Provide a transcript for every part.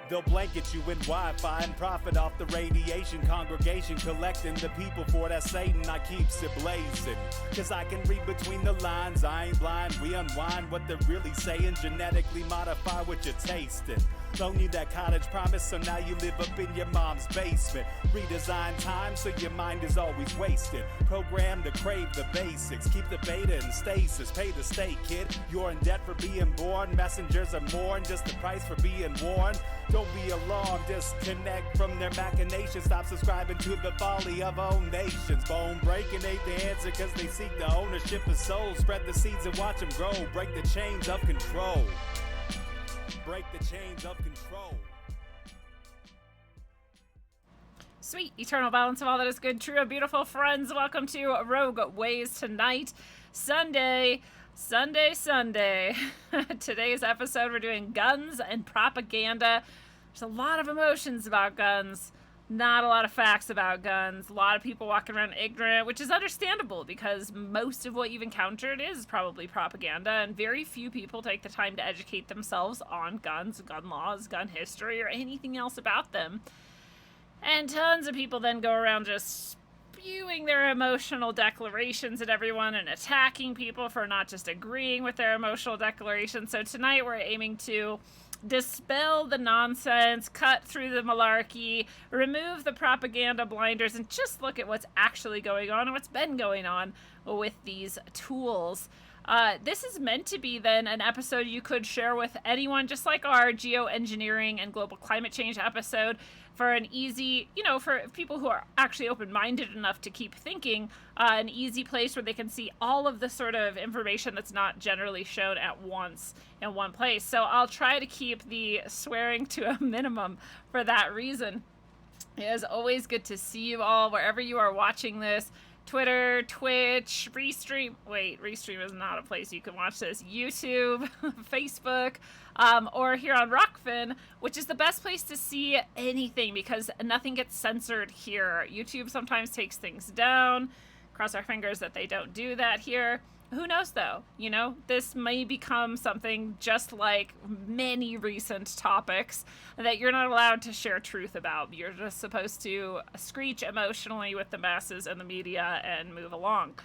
They'll blanket you in Wi-Fi and profit off the radiation. Congregation collecting the people for that Satan. I keeps it blazing, cause I can read between the lines. I ain't blind, we unwind what they're really saying. Genetically modify what you're tasting. Loan you that cottage promise, so now you live up in your mom's basement. Redesign time so your mind is always wasted. Programmed to crave the basics. Keep the beta in stasis. Pay the state, kid. You're in debt for being born. Messengers are more than just the price for being warned. Don't be alarmed, disconnect from their machinations. Stop subscribing to the folly of all nations. Bone breaking ain't the answer, cause they seek the ownership of souls. Spread the seeds and watch them grow. Break the chains of control. Break the chains of control. Sweet eternal balance of all that is good, true, and beautiful. Friends, welcome to Rogue Ways tonight, Sunday. Today's episode, we're doing guns and propaganda. There's a lot of emotions about guns, not a lot of facts about guns. A lot of people walking around ignorant, which is understandable because most of what you've encountered is probably propaganda, and very few people take the time to educate themselves on guns, gun laws, gun history, or anything else about them. And tons of people then go around just spewing their emotional declarations at everyone and attacking people for not just agreeing with their emotional declarations. So tonight we're aiming to dispel the nonsense, cut through the malarkey, remove the propaganda blinders, and just look at what's actually going on and what's been going on with these tools. This is meant to be then an episode you could share with anyone, just like our geoengineering and global climate change episode, for an easy, for people who are actually open-minded enough to keep thinking, an easy place where they can see all of the sort of information that's not generally shown at once in one place. So I'll try to keep the swearing to a minimum for that reason. It is always good to see you all wherever you are watching this. Twitter, Twitch, Restream. Wait, Restream is not a place you can watch this. YouTube, Facebook, or here on Rockfin, which is the best place to see anything because nothing gets censored here. YouTube sometimes takes things down. Cross our fingers that they don't do that here. Who knows, though? This may become something just like many recent topics that you're not allowed to share truth about. You're just supposed to screech emotionally with the masses and the media and move along.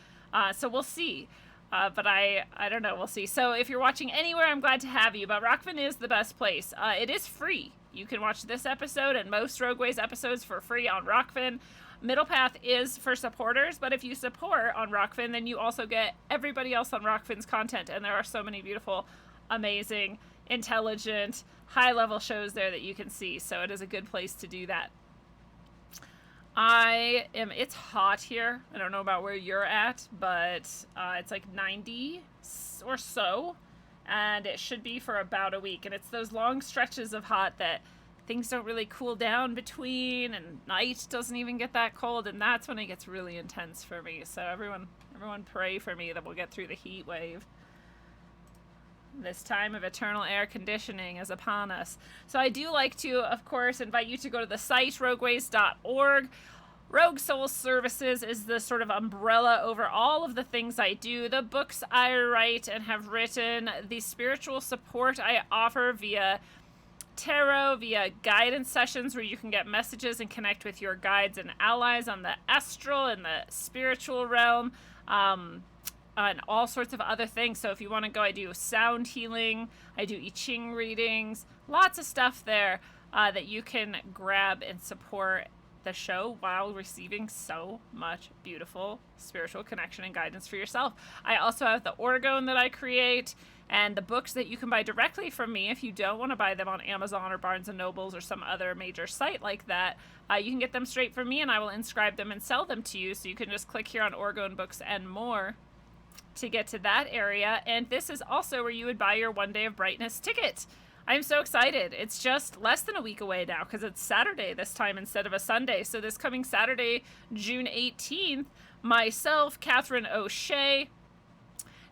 So we'll see. But I don't know. We'll see. So if you're watching anywhere, I'm glad to have you. But Rockfin is the best place. It is free. You can watch this episode and most Rogue Ways episodes for free on Rockfin. Middle Path is for supporters, but if you support on Rockfin, then you also get everybody else on Rockfin's content, and there are so many beautiful, amazing, intelligent, high-level shows there that you can see, so it is a good place to do that. It's hot here. I don't know about where you're at, but it's like 90 or so, and it should be for about a week, and it's those long stretches of hot that things don't really cool down between, and night doesn't even get that cold, and that's when it gets really intense for me. So everyone pray for me that we'll get through the heat wave. This time of eternal air conditioning is upon us. So I do like to, of course, invite you to go to the site, rogueways.org. Rogue Soul Services is the sort of umbrella over all of the things I do, the books I write and have written, the spiritual support I offer via tarot, via guidance sessions where you can get messages and connect with your guides and allies on the astral and the spiritual realm, and all sorts of other things. So if you want to go, I do sound healing, I do I Ching readings, lots of stuff there that you can grab and support the show while receiving so much beautiful spiritual connection and guidance for yourself. I also have the orgone that I create and the books that you can buy directly from me if you don't want to buy them on Amazon or Barnes & Nobles or some other major site like that. You can get them straight from me, and I will inscribe them and sell them to you. So you can just click here on Orgone Books and More to get to that area. And this is also where you would buy your One Day of Brightness ticket. I'm so excited. It's just less than a week away now because it's Saturday this time instead of a Sunday. So this coming Saturday, June 18th, myself, Catherine O'Shea,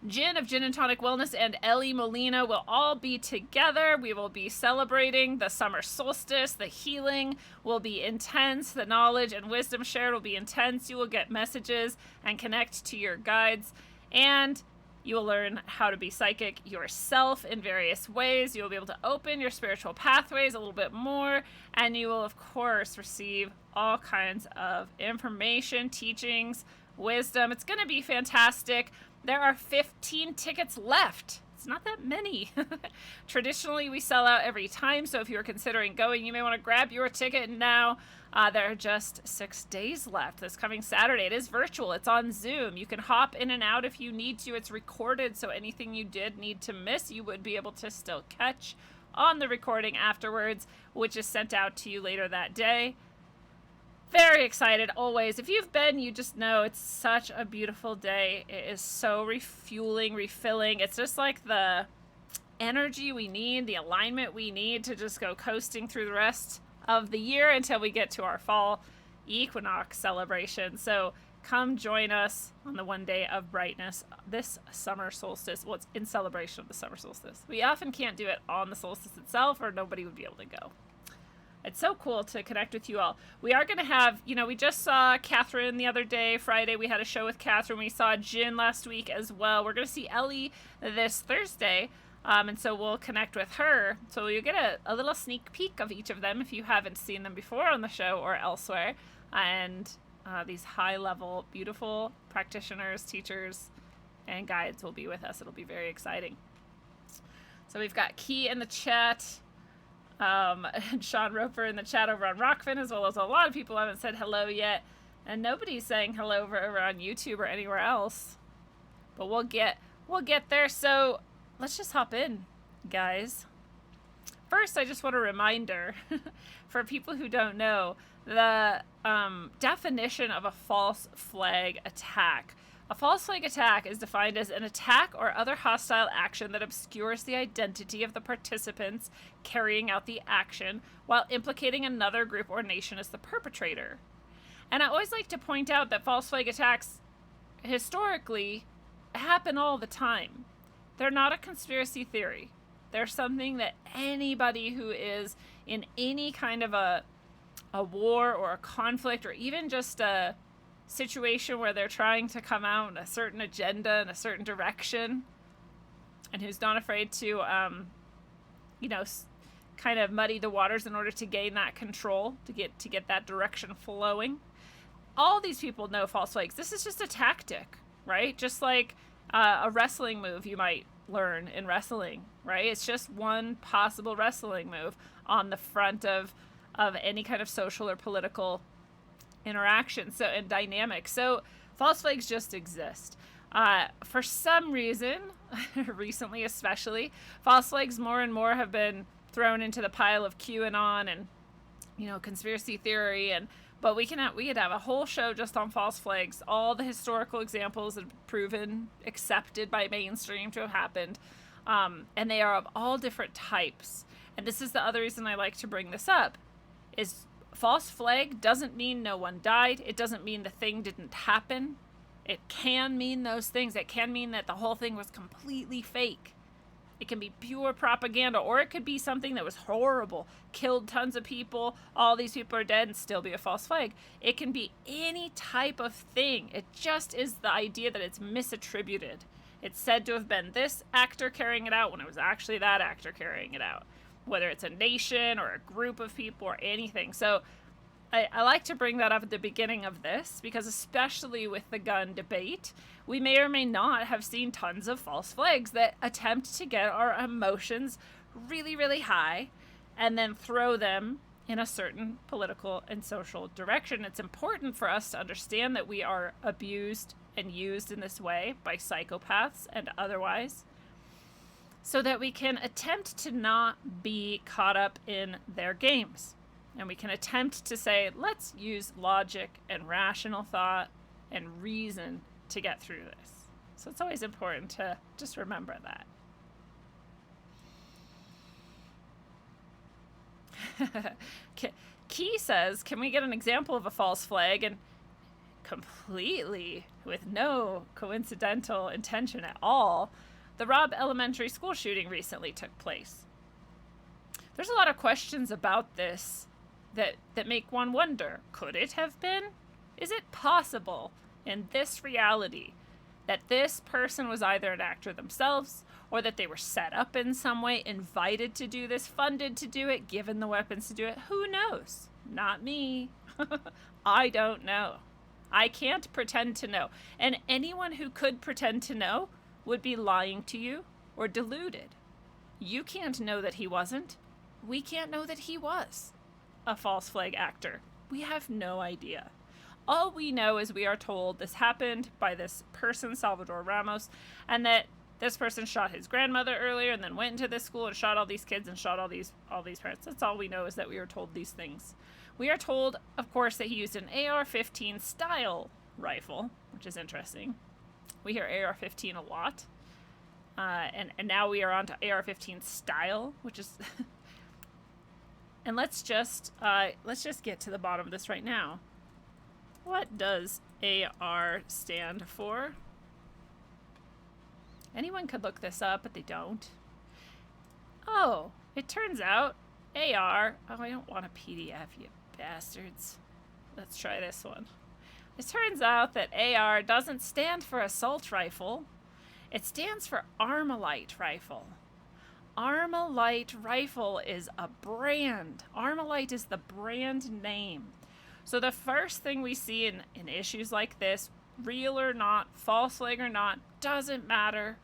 Gin of Gin and Tonic Wellness, and Ellie Molina will all be together. We will be celebrating the summer solstice. The healing will be intense. The knowledge and wisdom shared will be intense. You will get messages and connect to your guides. And You will learn how to be psychic yourself in various ways. You will be able to open your spiritual pathways a little bit more. And you will, of course, receive all kinds of information, teachings, wisdom. It's going to be fantastic. There are 15 tickets left. It's not that many. Traditionally, we sell out every time. So if you're considering going, you may want to grab your ticket now. There are just 6 days left this coming Saturday. It is virtual. It's on Zoom. You can hop in and out if you need to. It's recorded, so anything you did need to miss, you would be able to still catch on the recording afterwards, which is sent out to you later that day. Very excited always. If you've been, you just know it's such a beautiful day. It is so refueling, refilling. It's just like the energy we need, the alignment we need to just go coasting through the rest of the year until we get to our fall equinox celebration. So come join us on the one day of brightness this summer solstice. Well, it's in celebration of the summer solstice. We often can't do it on the solstice itself, or nobody would be able to go. It's so cool to connect with you all. We are going to have, we just saw Catherine the other day. Friday, we had a show with Catherine. We saw Jin last week as well. We're going to see Ellie this Thursday. And so we'll connect with her. So you'll get a little sneak peek of each of them if you haven't seen them before on the show or elsewhere. And these high-level, beautiful practitioners, teachers, and guides will be with us. It'll be very exciting. So we've got Key in the chat, and Sean Roper in the chat over on Rockfin, as well as a lot of people haven't said hello yet. And nobody's saying hello over on YouTube or anywhere else. But we'll get there. So let's just hop in, guys. First, I just want a reminder for people who don't know the definition of a false flag attack. A false flag attack is defined as an attack or other hostile action that obscures the identity of the participants carrying out the action while implicating another group or nation as the perpetrator. And I always like to point out that false flag attacks historically happen all the time. They're not a conspiracy theory. They're something that anybody who is in any kind of a war or a conflict, or even just a situation where they're trying to come out in a certain agenda in a certain direction, and who's not afraid to, kind of muddy the waters in order to gain that control, to get that direction flowing. All these people know false flags. This is just a tactic, right? Just like a wrestling move you might learn in wrestling, right? It's just one possible wrestling move on the front of any kind of social or political interaction and dynamic. So false flags just exist. For some reason, recently especially, false flags more and more have been thrown into the pile of QAnon and conspiracy theory, but we could have a whole show just on false flags, all the historical examples that have proven accepted by mainstream to have happened, and they are of all different types. And this is the other reason I like to bring this up, is false flag doesn't mean no one died. It doesn't mean the thing didn't happen. It can mean those things. It can mean that the whole thing was completely fake. It can be pure propaganda, or it could be something that was horrible, killed tons of people, all these people are dead, and still be a false flag. It can be any type of thing. It just is the idea that it's misattributed. It's said to have been this actor carrying it out when it was actually that actor carrying it out, whether it's a nation or a group of people or anything. So I like to bring that up at the beginning of this, because especially with the gun debate, we may or may not have seen tons of false flags that attempt to get our emotions really, really high and then throw them in a certain political and social direction. It's important for us to understand that we are abused and used in this way by psychopaths and otherwise, so that we can attempt to not be caught up in their games. And we can attempt to say, let's use logic and rational thought and reason to get through this. So it's always important to just remember that. Key says, can we get an example of a false flag? And completely, with no coincidental intention at all, the Robb Elementary School shooting recently took place. There's a lot of questions about this that make one wonder, could it have been? Is it possible in this reality that this person was either an actor themselves or that they were set up in some way, invited to do this, funded to do it, given the weapons to do it. Who knows? Not me. I don't know. I can't pretend to know. And anyone who could pretend to know would be lying to you or deluded. You can't know that he wasn't. We can't know that he was a false flag actor. We have no idea. All we know is we are told this happened by this person, Salvador Ramos, and that this person shot his grandmother earlier and then went into this school and shot all these kids and shot all these parents. That's all we know, is that we are told these things. We are told, of course, that he used an AR-15 style rifle, which is interesting. We hear AR-15 a lot. And now we are on to AR-15 style, which is... And let's just get to the bottom of this right now. What does AR stand for? Anyone could look this up, but they don't. Oh, it turns out AR... Oh, I don't want a PDF, you bastards. Let's try this one. It turns out that AR doesn't stand for assault rifle. It stands for Armalite rifle. Armalite rifle is a brand. Armalite is the brand name. So the first thing we see in issues like this, real or not, false flag or not, doesn't matter,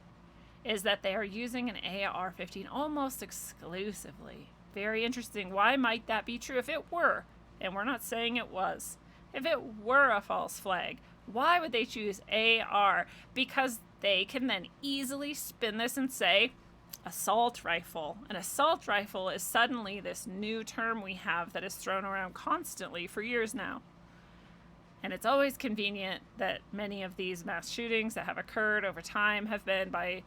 is that they are using an AR-15 almost exclusively. Very interesting. Why might that be true? If it were, and we're not saying it was, if it were a false flag, why would they choose AR? Because they can then easily spin this and say, assault rifle. An assault rifle is suddenly this new term we have that is thrown around constantly for years now. And it's always convenient that many of these mass shootings that have occurred over time have been by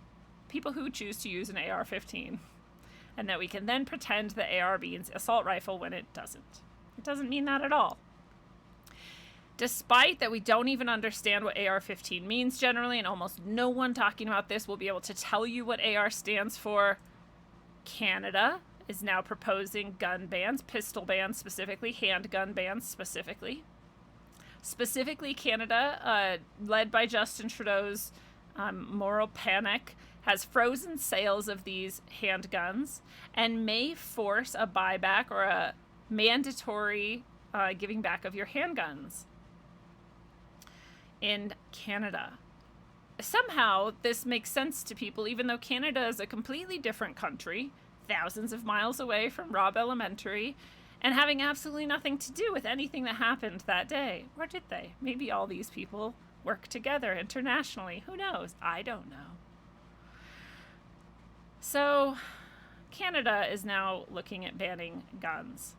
people who choose to use an AR-15. And that we can then pretend the AR means assault rifle when it doesn't. It doesn't mean that at all. Despite that we don't even understand what AR-15 means generally, and almost no one talking about this will be able to tell you what AR stands for, Canada is now proposing gun bans, pistol bans specifically, handgun bans specifically. Specifically, Canada, led by Justin Trudeau's moral panic, has frozen sales of these handguns and may force a buyback or a mandatory giving back of your handguns in Canada. Somehow this makes sense to people, even though Canada is a completely different country, thousands of miles away from Robb Elementary, and having absolutely nothing to do with anything that happened that day. Or did they? Maybe all these people work together internationally. Who knows? I don't know. So Canada is now looking at banning guns.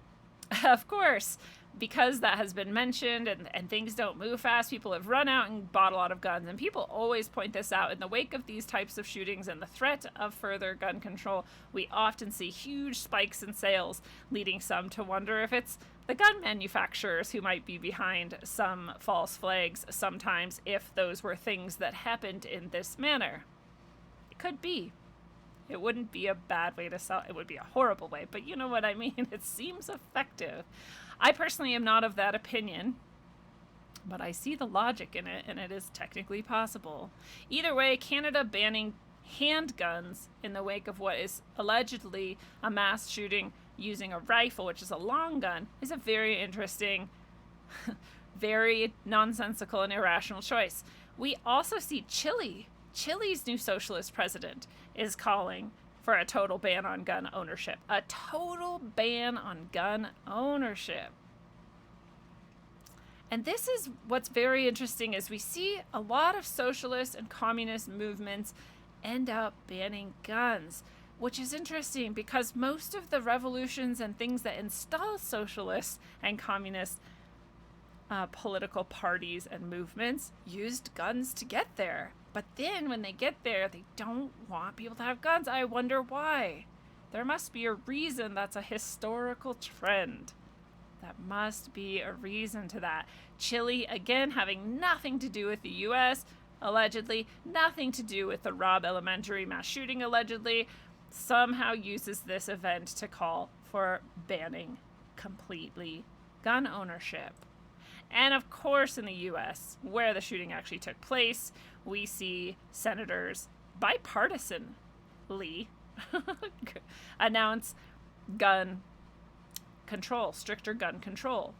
Of course, because that has been mentioned and things don't move fast, people have run out and bought a lot of guns. And people always point this out. In the wake of these types of shootings and the threat of further gun control, we often see huge spikes in sales, leading some to wonder if it's the gun manufacturers who might be behind some false flags sometimes, if those were things that happened in this manner. It could be. It wouldn't be a bad way to sell. It would be a horrible way, but you know what I mean? It seems effective. I personally am not of that opinion, but I see the logic in it, and it is technically possible. Either way, Canada banning handguns in the wake of what is allegedly a mass shooting using a rifle, which is a long gun, is a very interesting, very nonsensical and irrational choice. We also see Chile. Chile's new socialist president is calling for a total ban on gun ownership. A total ban on gun ownership. And this is what's very interesting, is we see a lot of socialist and communist movements end up banning guns, which is interesting because most of the revolutions and things that install socialist and communist political parties and movements used guns to get there. But then when they get there, they don't want people to have guns. I wonder why. There must be a reason. That's a historical trend. That must be a reason to that. Chile, again, having nothing to do with the U.S., allegedly, nothing to do with the Robb Elementary mass shooting, allegedly, somehow uses this event to call for banning completely gun ownership. And of course, in the US, where the shooting actually took place, we see senators bipartisanly announce gun control, stricter gun control.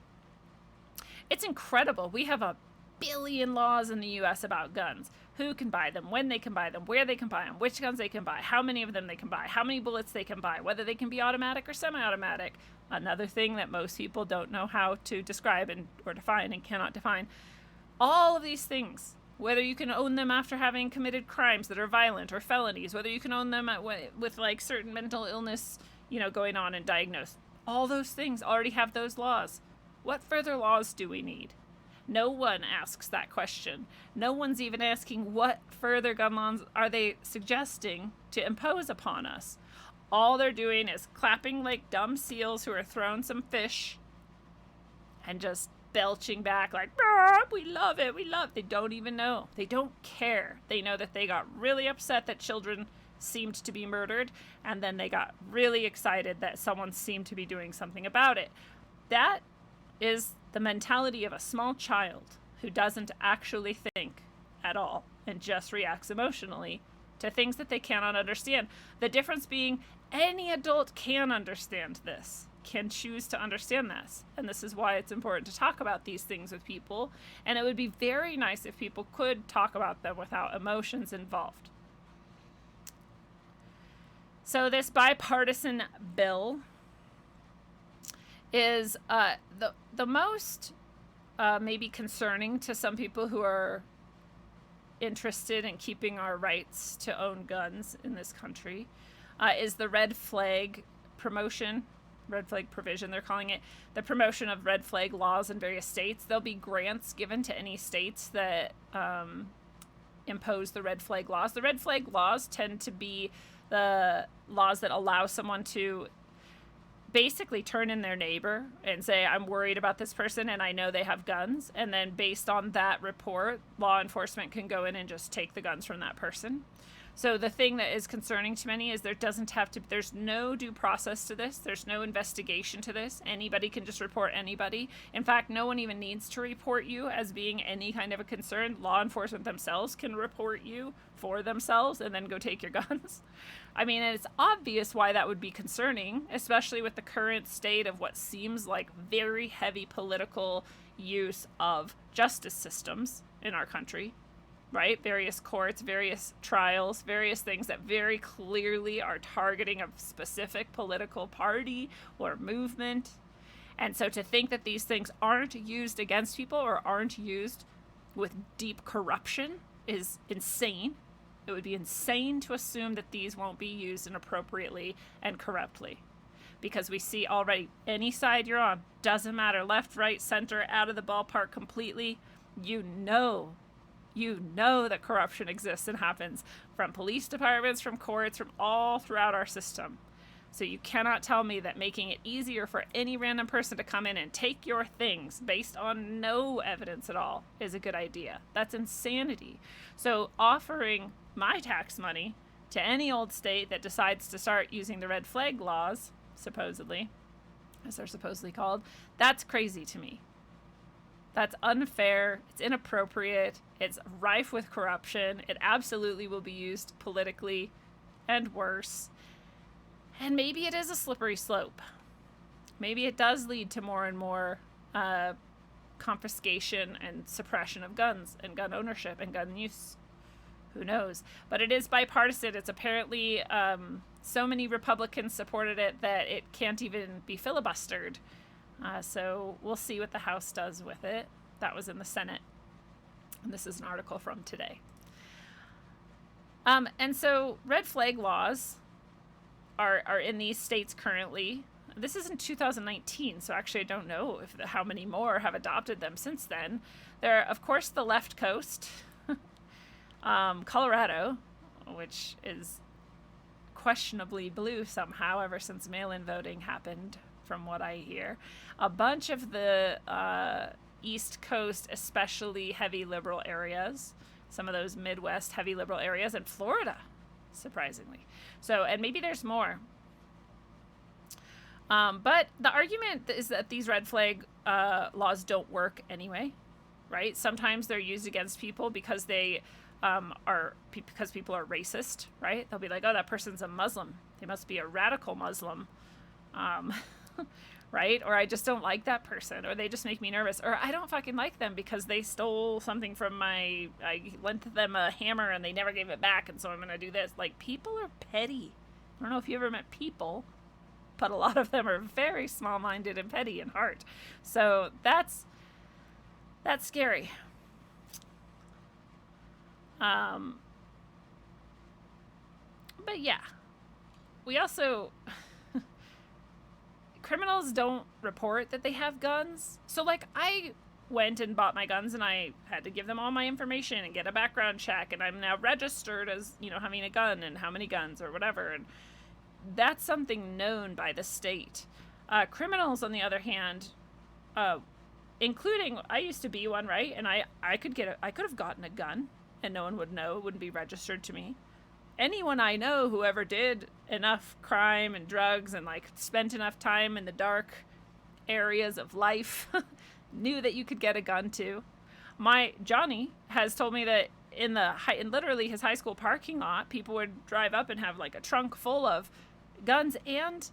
It's incredible. We have a billion laws in the US about guns. Who can buy them, when they can buy them, where they can buy them, which guns they can buy, how many of them they can buy, how many bullets they can buy, whether they can be automatic or semi-automatic. Another thing that most people don't know how to describe or define and cannot define. All of these things, whether you can own them after having committed crimes that are violent or felonies, whether you can own them with like certain mental illness, going on and diagnosed. All those things already have those laws. What further laws do we need? No one asks that question. No one's even asking what further gun laws are they suggesting to impose upon us. All they're doing is clapping like dumb seals who are throwing some fish and just belching back like, we love it, we love it. They don't even know. They don't care. They know that they got really upset that children seemed to be murdered, and then they got really excited that someone seemed to be doing something about it. That is the mentality of a small child who doesn't actually think at all and just reacts emotionally to things that they cannot understand. The difference being any adult can understand this, can choose to understand this. And this is why it's important to talk about these things with people. And it would be very nice if people could talk about them without emotions involved. So this bipartisan bill is the most maybe concerning to some people who are interested in keeping our rights to own guns in this country, is the red flag provision, they're calling it, the promotion of red flag laws in various states. There'll be grants given to any states that impose the red flag laws. The red flag laws tend to be the laws that allow someone to basically turn in their neighbor and say, I'm worried about this person and I know they have guns. And then based on that report, law enforcement can go in and just take the guns from that person. So the thing that is concerning to many is there's no due process to this. There's no investigation to this. Anybody can just report anybody. In fact, no one even needs to report you as being any kind of a concern. Law enforcement themselves can report you for themselves and then go take your guns. I mean, it's obvious why that would be concerning, especially with the current state of what seems like very heavy political use of justice systems in our country. Right? Various courts, various trials, various things that very clearly are targeting a specific political party or movement. And so to think that these things aren't used against people or aren't used with deep corruption is insane. It would be insane to assume that these won't be used inappropriately and corruptly. Because we see already any side you're on, doesn't matter, left, right, center, out of the ballpark completely, you know that corruption exists and happens from police departments, from courts, from all throughout our system. So you cannot tell me that making it easier for any random person to come in and take your things based on no evidence at all is a good idea. That's insanity. So offering my tax money to any old state that decides to start using the red flag laws, supposedly, as they're supposedly called, that's crazy to me. That's unfair, it's inappropriate, it's rife with corruption, it absolutely will be used politically and worse. And maybe it is a slippery slope. Maybe it does lead to more and more confiscation and suppression of guns and gun ownership and gun use. Who knows? But it is bipartisan. It's apparently so many Republicans supported it that it can't even be filibustered. So we'll see what the House does with it. That was in the Senate. And this is an article from today. And so red flag laws are in these states currently. This is in 2019, so actually I don't know how many more have adopted them since then. There are, of course, the left coast, Colorado, which is questionably blue somehow ever since mail-in voting happened, from what I hear. A bunch of the East Coast, especially heavy liberal areas, some of those Midwest heavy liberal areas, and Florida, surprisingly. So, and maybe there's more. But the argument is that these red flag laws don't work anyway, right? Sometimes they're used against people because because people are racist, right? They'll be like, oh, that person's a Muslim. They must be a radical Muslim, right? Or I just don't like that person, or they just make me nervous, or I don't fucking like them because they stole something from I lent them a hammer and they never gave it back, and so I'm going to do this. Like, people are petty. I don't know if you ever met people, but a lot of them are very small-minded and petty in heart. So that's scary. But yeah, we also criminals don't report that they have guns. So like, I went and bought my guns and I had to give them all my information and get a background check, and I'm now registered as, having a gun and how many guns or whatever, and that's something known by the state. Criminals, on the other hand, including, I used to be one, right? And I could have gotten a gun and no one would know. It wouldn't be registered to me. Anyone I know who ever did enough crime and drugs and like spent enough time in the dark areas of life knew that you could get a gun too. My Johnny has told me that in literally his high school parking lot, people would drive up and have like a trunk full of guns and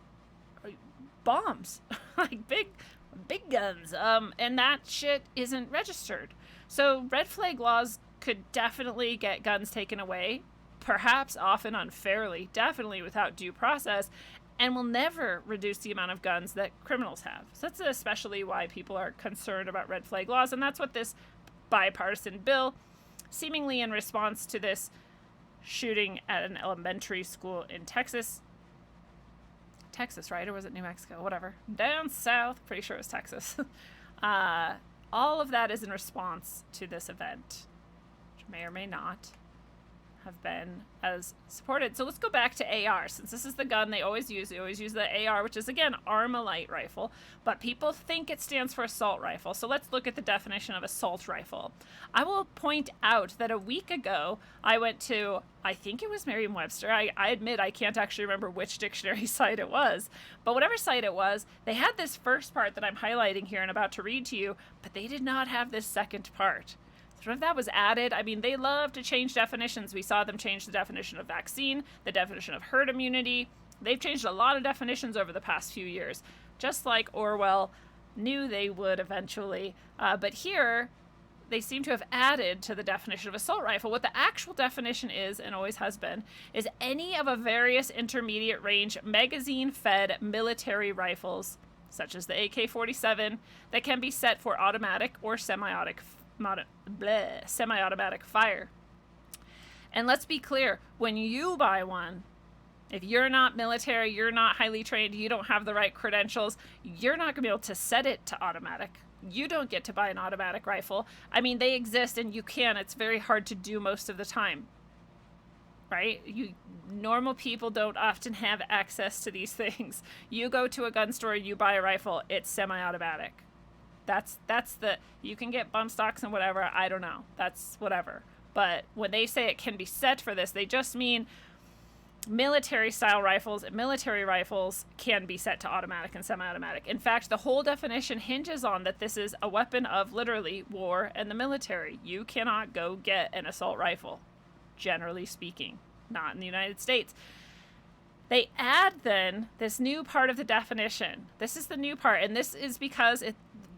bombs, like big guns. And that shit isn't registered. So red flag laws could definitely get guns taken away, perhaps often unfairly, definitely without due process, and will never reduce the amount of guns that criminals have. So that's especially why people are concerned about red flag laws, and that's what this bipartisan bill, seemingly in response to this shooting at an elementary school in Texas, right? Or was it New Mexico? Whatever. Down south. Pretty sure it was Texas. All of that is in response to this event, which may or may not have been as supported. So let's go back to AR, since this is the gun they always use. They always use the AR, which is, again, Armalite rifle, but people think it stands for assault rifle. So let's look at the definition of assault rifle. I will point out that a week ago, I went to, I think it was Merriam-Webster. I admit I can't actually remember which dictionary site it was, but whatever site it was, they had this first part that I'm highlighting here and about to read to you, but they did not have this second part. So if that was added, I mean, they love to change definitions. We saw them change the definition of vaccine, the definition of herd immunity. They've changed a lot of definitions over the past few years, just like Orwell knew they would eventually. But here, they seem to have added to the definition of assault rifle. What the actual definition is, and always has been, is any of a various intermediate range magazine-fed military rifles, such as the AK-47, that can be set for automatic or semi-automatic fire. And let's be clear, when you buy one, if you're not military, you're not highly trained, you don't have the right credentials, you're not going to be able to set it to automatic. You don't get to buy an automatic rifle. I mean, they exist and you can. It's very hard to do most of the time, right? Normal people don't often have access to these things. You go to a gun store, you buy a rifle, it's semi-automatic. That's you can get bump stocks and whatever, I don't know. That's whatever. But when they say it can be set for this, they just mean military style rifles and military rifles can be set to automatic and semi-automatic. In fact, the whole definition hinges on that this is a weapon of literally war and the military. You cannot go get an assault rifle, generally speaking, not in the United States. They add then this new part of the definition. This is the new part, and this is because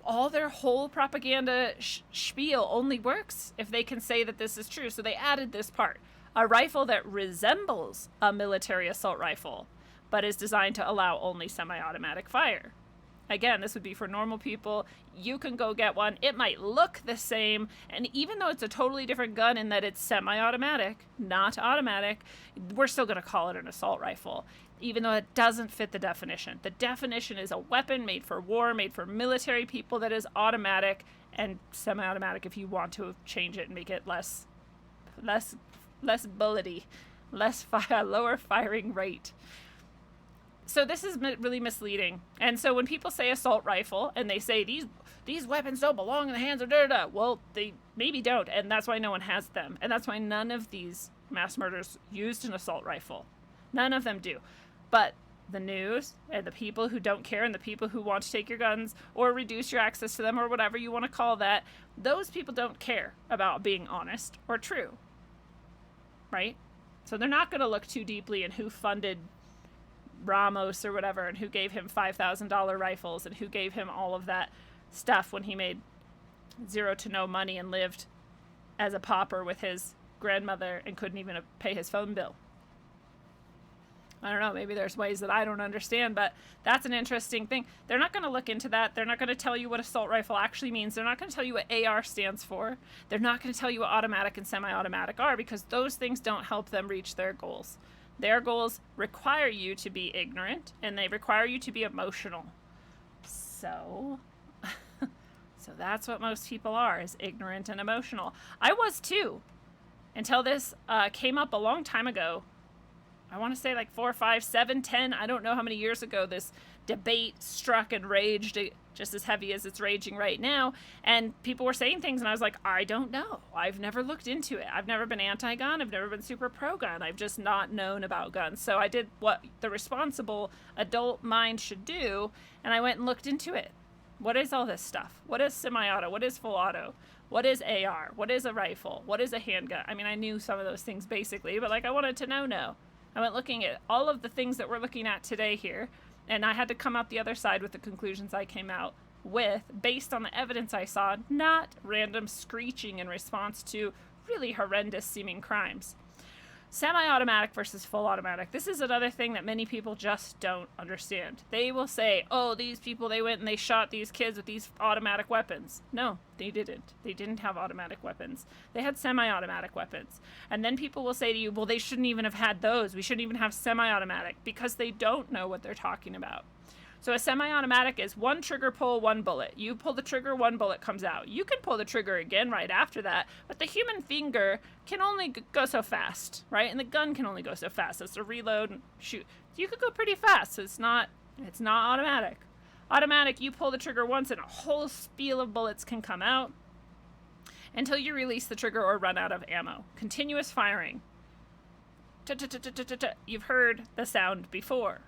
all their whole propaganda spiel only works if they can say that this is true. So they added this part. A rifle that resembles a military assault rifle, but is designed to allow only semi-automatic fire. Again, this would be for normal people. You can go get one. It might look the same, and even though it's a totally different gun in that it's semi-automatic, not automatic, we're still going to call it an assault rifle, even though it doesn't fit the definition. The definition is a weapon made for war, made for military people, that is automatic and semi-automatic if you want to change it and make it less bullety, lower firing rate. So this is really misleading. And so when people say assault rifle and they say these weapons don't belong in the hands of da-da-da, well, they maybe don't, and that's why no one has them. And that's why none of these mass murders used an assault rifle. None of them do. But the news and the people who don't care and the people who want to take your guns or reduce your access to them or whatever you want to call that, those people don't care about being honest or true, right? So they're not going to look too deeply in who funded Ramos or whatever and who gave him $5,000 rifles and who gave him all of that stuff when he made zero to no money and lived as a pauper with his grandmother and couldn't even pay his phone bill. I don't know, maybe there's ways that I don't understand, but that's an interesting thing. They're not going to look into that. They're not going to tell you what assault rifle actually means. They're not going to tell you what AR stands for. They're not going to tell you what automatic and semi-automatic are, because those things don't help them reach their goals. Their goals require you to be ignorant, and they require you to be emotional. So that's what most people are, is ignorant and emotional. I was too, until this came up a long time ago. I want to say like 4, 5, 7, 10, I don't know how many years ago this debate struck and raged just as heavy as it's raging right now. And people were saying things and I was like, I don't know. I've never looked into it. I've never been anti-gun. I've never been super pro-gun. I've just not known about guns. So I did what the responsible adult mind should do, and I went and looked into it. What is all this stuff? What is semi-auto? What is full auto? What is AR? What is a rifle? What is a handgun? I mean, I knew some of those things basically, but like I wanted to know. I went looking at all of the things that we're looking at today here, and I had to come out the other side with the conclusions I came out with based on the evidence I saw, not random screeching in response to really horrendous seeming crimes. Semi-automatic versus full automatic. This is another thing that many people just don't understand. They will say, oh, these people, they went and they shot these kids with these automatic weapons. No, they didn't. They didn't have automatic weapons. They had semi-automatic weapons. And then people will say to you, well, they shouldn't even have had those. We shouldn't even have semi-automatic, because they don't know what they're talking about. So a semi-automatic is one trigger pull, one bullet. You pull the trigger, one bullet comes out. You can pull the trigger again right after that, but the human finger can only go so fast, right? And the gun can only go so fast. It's a reload and shoot. You could go pretty fast. So it's not automatic. Automatic, you pull the trigger once and a whole spiel of bullets can come out until you release the trigger or run out of ammo. Continuous firing. You've heard the sound before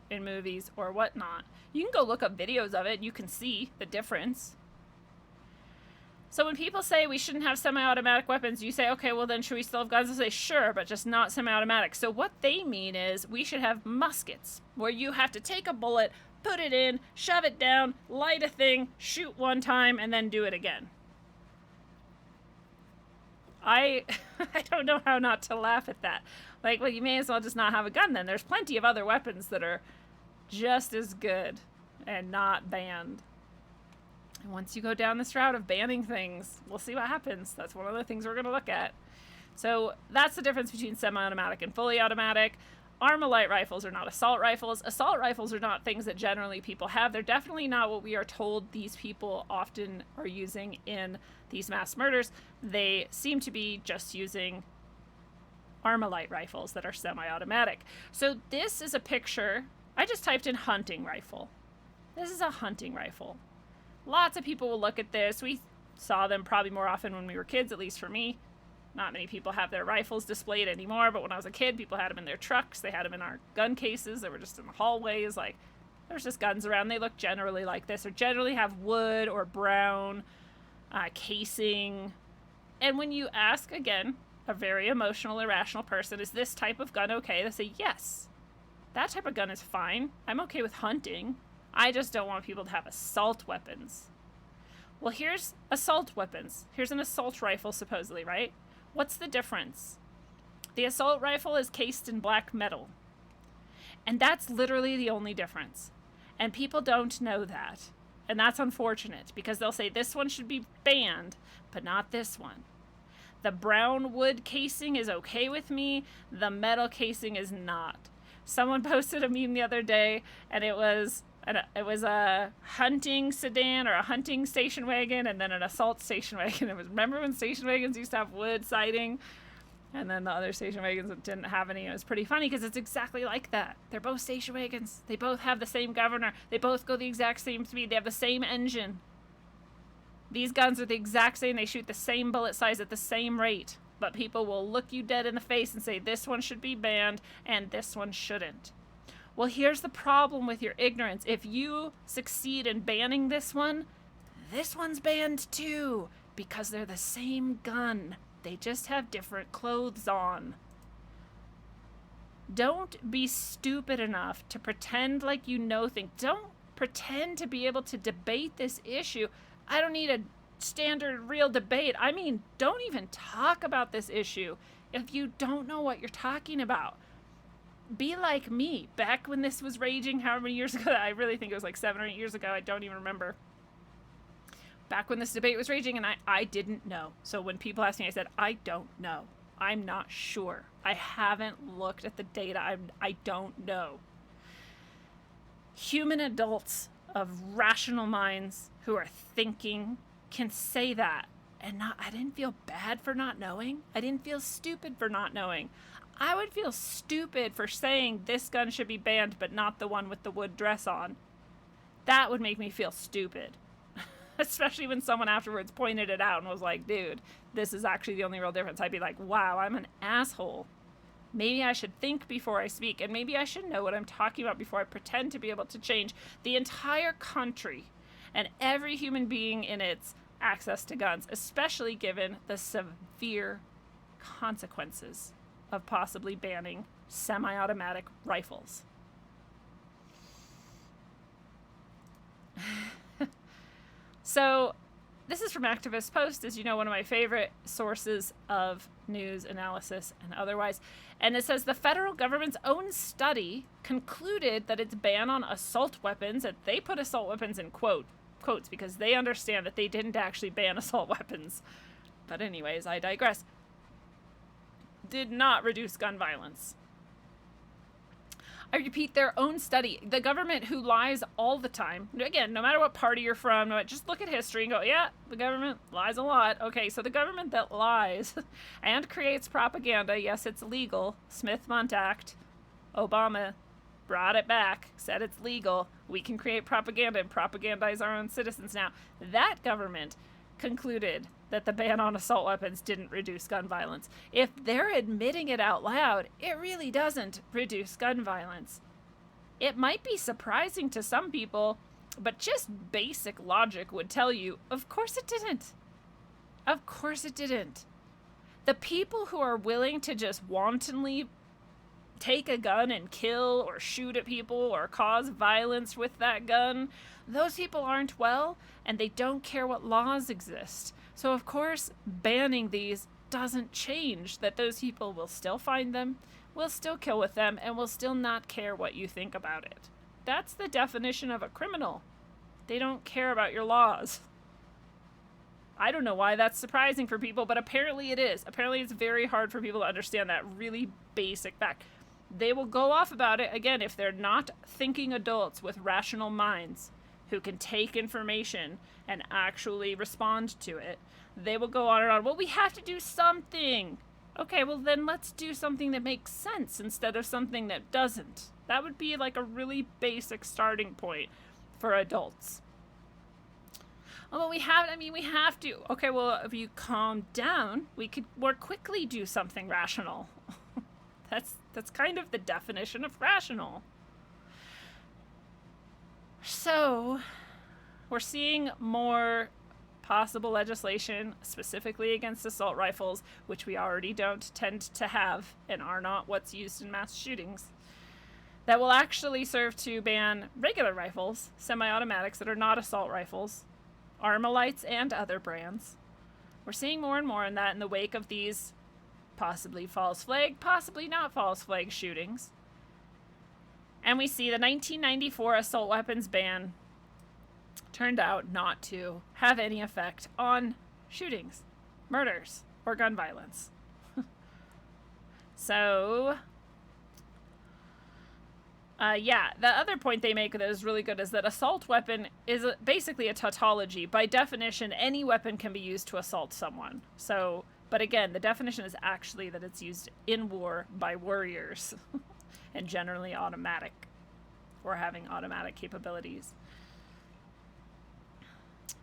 in movies or whatnot. You can go look up videos of it and you can see the difference. So when people say we shouldn't have semi-automatic weapons, you say, okay, well then should we still have guns? I say, sure, but just not semi-automatic. So what they mean is we should have muskets, where you have to take a bullet, put it in, shove it down, light a thing, shoot one time, and then do it again. I don't know how not to laugh at that. Like, well, you may as well just not have a gun then. There's plenty of other weapons that are just as good and not banned. And once you go down this route of banning things, we'll see what happens. That's one of the things we're going to look at. So that's the difference between semi-automatic and fully automatic. Armalite rifles are not assault rifles. Assault rifles are not things that generally people have. They're definitely not what we are told these people often are using in these mass murders. They seem to be just using Armalite rifles that are semi-automatic. So this is a picture. I just typed in hunting rifle. This is a hunting rifle. Lots of people will look at this. We saw them probably more often when we were kids, at least for me. Not many people have their rifles displayed anymore, but when I was a kid, people had them in their trucks. They had them in our gun cases. They were just in the hallways. Like, there's just guns around. They look generally like this, or generally have wood or brown casing. And when you ask, again, a very emotional, irrational person, is this type of gun okay? They say, yes. That type of gun is fine. I'm okay with hunting. I just don't want people to have assault weapons. Well, here's assault weapons. Here's an assault rifle, supposedly, right? What's the difference? The assault rifle is cased in black metal. And that's literally the only difference. And people don't know that. And that's unfortunate, because they'll say this one should be banned, but not this one. The brown wood casing is okay with me. The metal casing is not. Someone posted a meme the other day, and it was a hunting sedan or a hunting station wagon, and then an assault station wagon. Remember when station wagons used to have wood siding, and then the other station wagons didn't have any? It was pretty funny because it's exactly like that. They're both station wagons. They both have the same governor. They both go the exact same speed. They have the same engine. These guns are the exact same. They shoot the same bullet size at the same rate. But people will look you dead in the face and say this one should be banned and this one shouldn't. Well, here's the problem with your ignorance. If you succeed in banning this one's banned too, because they're the same gun. They just have different clothes on. Don't be stupid enough to pretend like you know things. Don't pretend to be able to debate this issue. I don't need a standard real debate. I mean, don't even talk about this issue if you don't know what you're talking about. Be like me. Back when this was raging, however many years ago, I really think it was like 7 or 8 years ago, I don't even remember. Back when this debate was raging, and I didn't know. So when people asked me, I said, I don't know. I'm not sure. I haven't looked at the data. I don't know. Human adults of rational minds who are thinking can say that. And I didn't feel bad for not knowing. I didn't feel stupid for not knowing. I would feel stupid for saying this gun should be banned, but not the one with the wood dress on. That would make me feel stupid. Especially when someone afterwards pointed it out and was like, dude, this is actually the only real difference. I'd be like, wow, I'm an asshole. Maybe I should think before I speak, and maybe I should know what I'm talking about before I pretend to be able to change the entire country and every human being in its access to guns, especially given the severe consequences of possibly banning semi-automatic rifles. So, this is from Activist Post, as you know, one of my favorite sources of news analysis and otherwise. And it says the federal government's own study concluded that its ban on assault weapons, and they put assault weapons in quotes because they understand that they didn't actually ban assault weapons. But anyways, I digress. Did not reduce gun violence. I repeat, their own study. The government who lies all the time. Again, no matter what party you're from, just look at history and go, yeah, the government lies a lot. Okay, so the government that lies and creates propaganda, yes, it's legal. Smith-Mundt Act. Obama brought it back, said it's legal. We can create propaganda and propagandize our own citizens now. That government concluded that the ban on assault weapons didn't reduce gun violence. If they're admitting it out loud, it really doesn't reduce gun violence. It might be surprising to some people, but just basic logic would tell you, of course it didn't. Of course it didn't. The people who are willing to just wantonly take a gun and kill or shoot at people or cause violence with that gun, those people aren't well, and they don't care what laws exist. So of course, banning these doesn't change that those people will still find them, will still kill with them, and will still not care what you think about it. That's the definition of a criminal. They don't care about your laws. I don't know why that's surprising for people, but apparently it is. Apparently it's very hard for people to understand that really basic fact. They will go off about it, again, if they're not thinking adults with rational minds who can take information and actually respond to it. They will go on and on. Well, we have to do something. Okay, well then let's do something that makes sense instead of something that doesn't. That would be like a really basic starting point for adults. Oh, we have to. Okay, well, if you calm down, we could more quickly do something rational. That's kind of the definition of rational. So, we're seeing more possible legislation specifically against assault rifles, which we already don't tend to have and are not what's used in mass shootings, that will actually serve to ban regular rifles, semi-automatics that are not assault rifles, Armalites and other brands. We're seeing more and more in that in the wake of these possibly false flag, possibly not false flag shootings. And we see the 1994 assault weapons ban turned out not to have any effect on shootings, murders, or gun violence. So, the other point they make that is really good is that assault weapon is basically a tautology. By definition, any weapon can be used to assault someone. So, but again, the definition is actually that it's used in war by warriors and generally automatic or having automatic capabilities.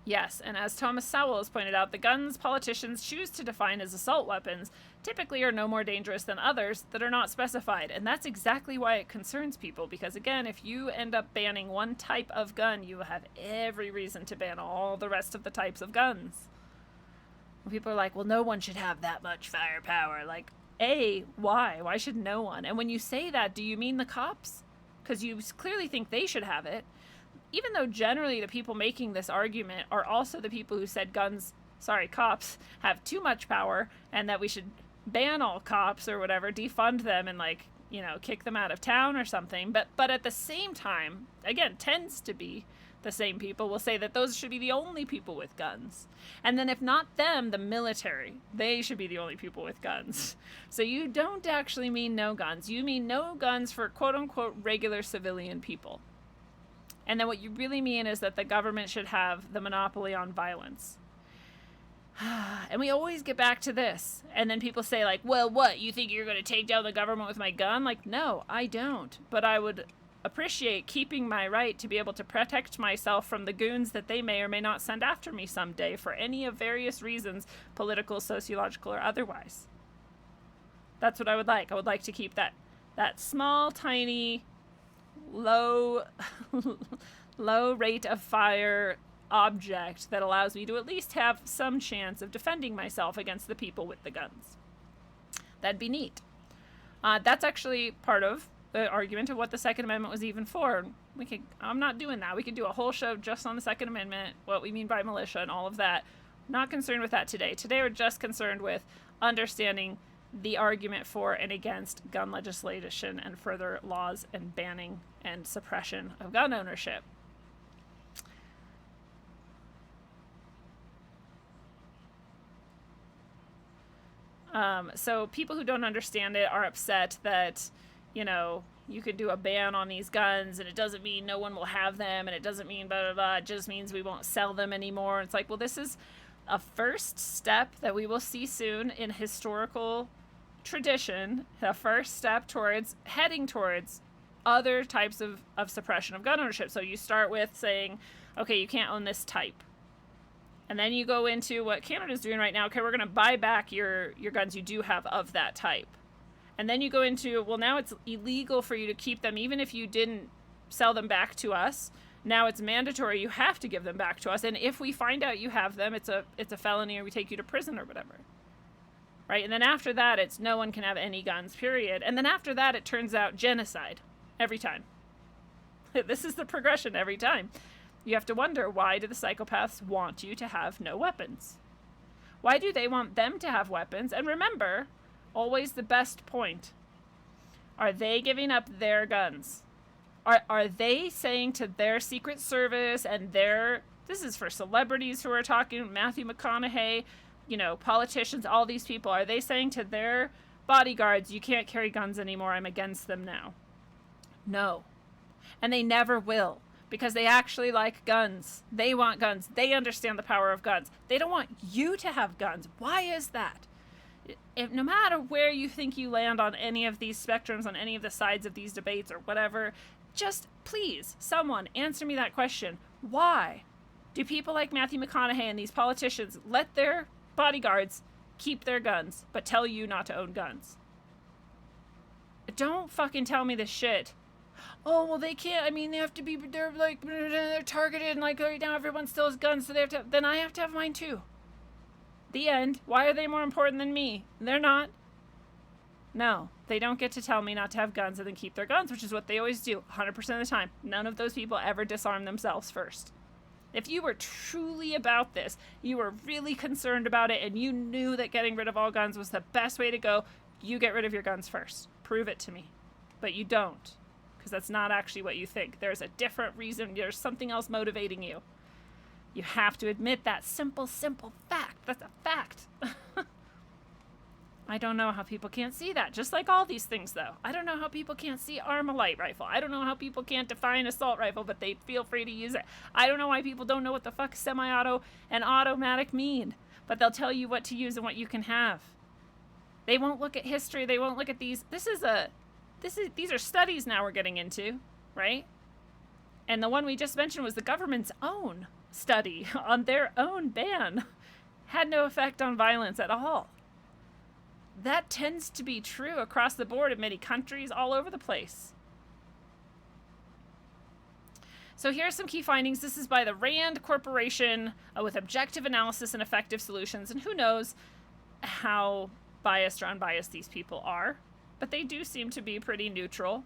Yes, and as Thomas Sowell has pointed out, the guns politicians choose to define as assault weapons typically are no more dangerous than others that are not specified. And that's exactly why it concerns people, because again, if you end up banning one type of gun, you have every reason to ban all the rest of the types of guns. People are like, well, no one should have that much firepower. Like, why? Why should no one? And when you say that, do you mean the cops? Because you clearly think they should have it. Even though generally the people making this argument are also the people who said cops have too much power and that we should ban all cops or whatever, defund them and kick them out of town or something. But at the same time, again, tends to be the same people will say that those should be the only people with guns. And then if not them, the military, they should be the only people with guns. So you don't actually mean no guns. You mean no guns for quote unquote regular civilian people. And then what you really mean is that the government should have the monopoly on violence. And we always get back to this. And then people say like, well, what? You think you're going to take down the government with my gun? Like, no, I don't. But I would appreciate keeping my right to be able to protect myself from the goons that they may or may not send after me someday for any of various reasons, political, sociological, or otherwise. That's what I would like. I would like to keep that small, tiny, low rate of fire object that allows me to at least have some chance of defending myself against the people with the guns. That'd be neat. That's actually part of the argument of what the Second Amendment was even for. I'm not doing that. We could do a whole show just on the Second Amendment, what we mean by militia and all of that. Not concerned with that today. Today we're just concerned with understanding the argument for and against gun legislation and further laws and banning and suppression of gun ownership. So people who don't understand it are upset that, you could do a ban on these guns and it doesn't mean no one will have them and it doesn't mean blah, blah, blah. It just means we won't sell them anymore. It's like, well, this is a first step that we will see soon in historical tradition, the first step towards heading towards other types of suppression of gun ownership. So you start with saying, okay, you can't own this type. And then you go into what Canada's doing right now. Okay, we're going to buy back your guns you do have of that type. And then you go into, well, now it's illegal for you to keep them, even if you didn't sell them back to us. Now it's mandatory. You have to give them back to us. And if we find out you have them, it's a felony or we take you to prison or whatever. Right? And then after that, it's no one can have any guns, period. And then after that, it turns out genocide every time. This is the progression every time. You have to wonder, why do the psychopaths want you to have no weapons? Why do they want them to have weapons? And remember, always the best point. Are they giving up their guns? Are they saying to their Secret Service and this is for celebrities who are talking, Matthew McConaughey, politicians, all these people, are they saying to their bodyguards, you can't carry guns anymore, I'm against them now? No. And they never will. Because they actually like guns. They want guns. They understand the power of guns. They don't want you to have guns. Why is that? No matter where you think you land on any of these spectrums, on any of the sides of these debates or whatever, just please, someone answer me that question. Why do people like Matthew McConaughey and these politicians let their bodyguards keep their guns, but tell you not to own guns? Don't fucking tell me this shit. Oh, well, they can't. I mean, they're targeted, and right now everyone still has guns, so then I have to have mine too. The end. Why are they more important than me? They're not. No, they don't get to tell me not to have guns and then keep their guns, which is what they always do 100% of the time. None of those people ever disarm themselves first. If you were truly about this, you were really concerned about it, and you knew that getting rid of all guns was the best way to go, you get rid of your guns first. Prove it to me. But you don't. Because that's not actually what you think. There's a different reason. There's something else motivating you. You have to admit that simple fact. That's a fact. I don't know how people can't see that. Just like all these things, though. I don't know how people can't see Armalite rifle. I don't know how people can't define assault rifle, but they feel free to use it. I don't know why people don't know what the fuck semi-auto and automatic mean, but they'll tell you what to use and what you can have. They won't look at history. They won't look at these. These are studies now we're getting into, right? And the one we just mentioned was the government's own. study on their own ban had no effect on violence at all. That tends to be true across the board in many countries all over the place. So here are some key findings. This is by the RAND Corporation with objective analysis and effective solutions. And who knows how biased or unbiased these people are, but they do seem to be pretty neutral.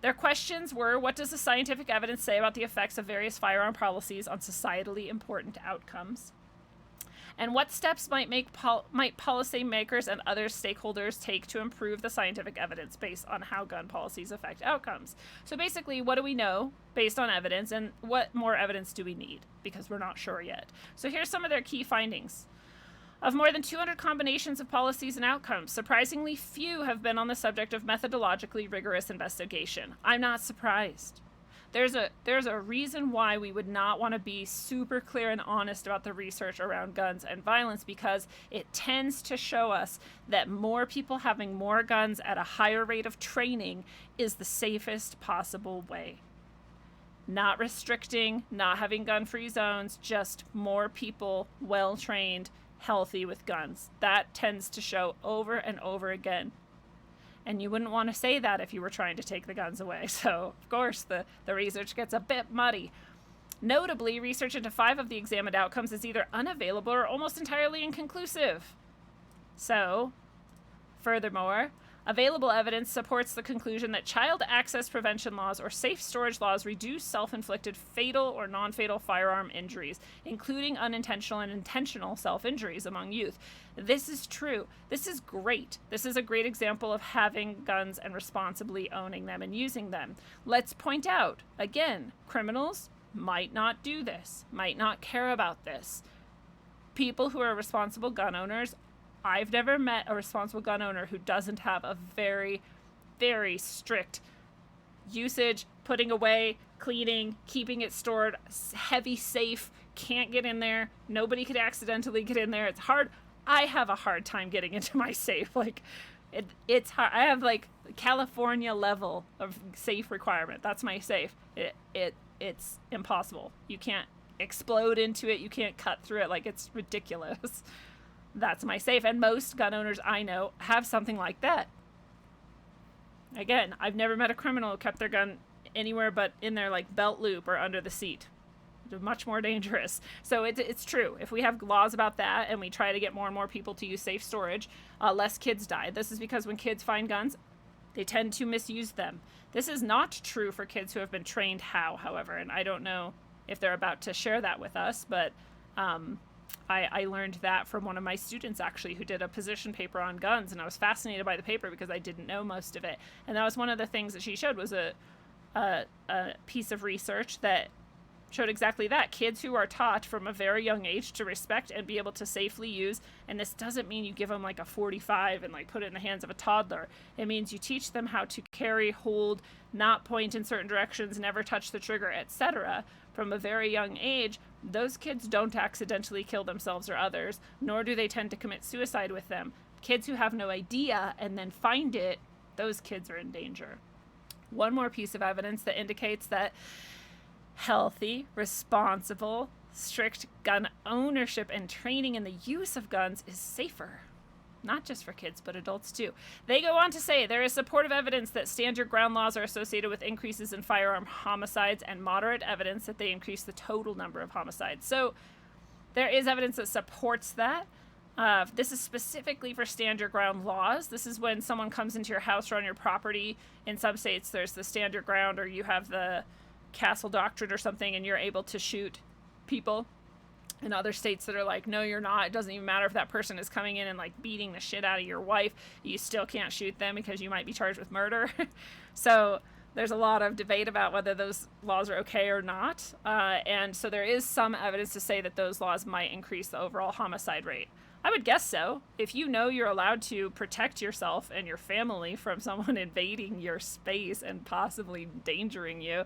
Their questions were, what does the scientific evidence say about the effects of various firearm policies on societally important outcomes? And what steps might policymakers and other stakeholders take to improve the scientific evidence based on how gun policies affect outcomes? So basically, what do we know based on evidence, and what more evidence do we need? Because we're not sure yet. So here's some of their key findings. Of more than 200 combinations of policies and outcomes, surprisingly few have been on the subject of methodologically rigorous investigation. I'm not surprised. There's a reason why we would not want to be super clear and honest about the research around guns and violence, because it tends to show us that more people having more guns at a higher rate of training is the safest possible way. Not restricting, not having gun-free zones, just more people well-trained, healthy with guns. That tends to show over and over again. And you wouldn't want to say that if you were trying to take the guns away. So, of course, the research gets a bit muddy. Notably, research into 5 of the examined outcomes is either unavailable or almost entirely inconclusive. So, furthermore, available evidence supports the conclusion that child access prevention laws or safe storage laws reduce self-inflicted fatal or non-fatal firearm injuries, including unintentional and intentional self-injuries among youth. This is true. This is great. This is a great example of having guns and responsibly owning them and using them. Let's point out, again, criminals might not do this, might not care about this. People who are responsible gun owners, I've never met a responsible gun owner who doesn't have a very, very strict usage, putting away, cleaning, keeping it stored, heavy safe, can't get in there. Nobody could accidentally get in there. It's hard. I have a hard time getting into my safe. Like, it's hard. I have like California level of safe requirement. That's my safe. It's impossible. You can't explode into it. You can't cut through it. Like, it's ridiculous. That's my safe. And most gun owners I know have something like that. Again, I've never met a criminal who kept their gun anywhere but in their like belt loop or under the seat. It's much more dangerous. So it's true. If we have laws about that and we try to get more and more people to use safe storage, less kids die. This is because when kids find guns, they tend to misuse them. This is not true for kids who have been trained how, however, and I don't know if they're about to share that with us, but I learned that from one of my students, actually, who did a position paper on guns, and I was fascinated by the paper because I didn't know most of it. And that was one of the things that she showed, was a piece of research that showed exactly that. Kids who are taught from a very young age to respect and be able to safely use, and this doesn't mean you give them like a 45 and like put it in the hands of a toddler. It means you teach them how to carry, hold, not point in certain directions, never touch the trigger, etc. From a very young age. Those kids don't accidentally kill themselves or others, nor do they tend to commit suicide with them. Kids who have no idea and then find it, those kids are in danger. One more piece of evidence that indicates that healthy, responsible, strict gun ownership and training in the use of guns is safer. Not just for kids, but adults too. They go on to say there is supportive evidence that stand your ground laws are associated with increases in firearm homicides and moderate evidence that they increase the total number of homicides. So there is evidence that supports that. This is specifically for stand your ground laws. This is when someone comes into your house or on your property. In some states, there's the stand your ground, or you have the castle doctrine or something, and you're able to shoot people. In other states that are like, no, you're not. It doesn't even matter if that person is coming in and like beating the shit out of your wife. You still can't shoot them because you might be charged with murder. So there's a lot of debate about whether those laws are okay or not. And so there is some evidence to say that those laws might increase the overall homicide rate. I would guess so. If you know you're allowed to protect yourself and your family from someone invading your space and possibly endangering you,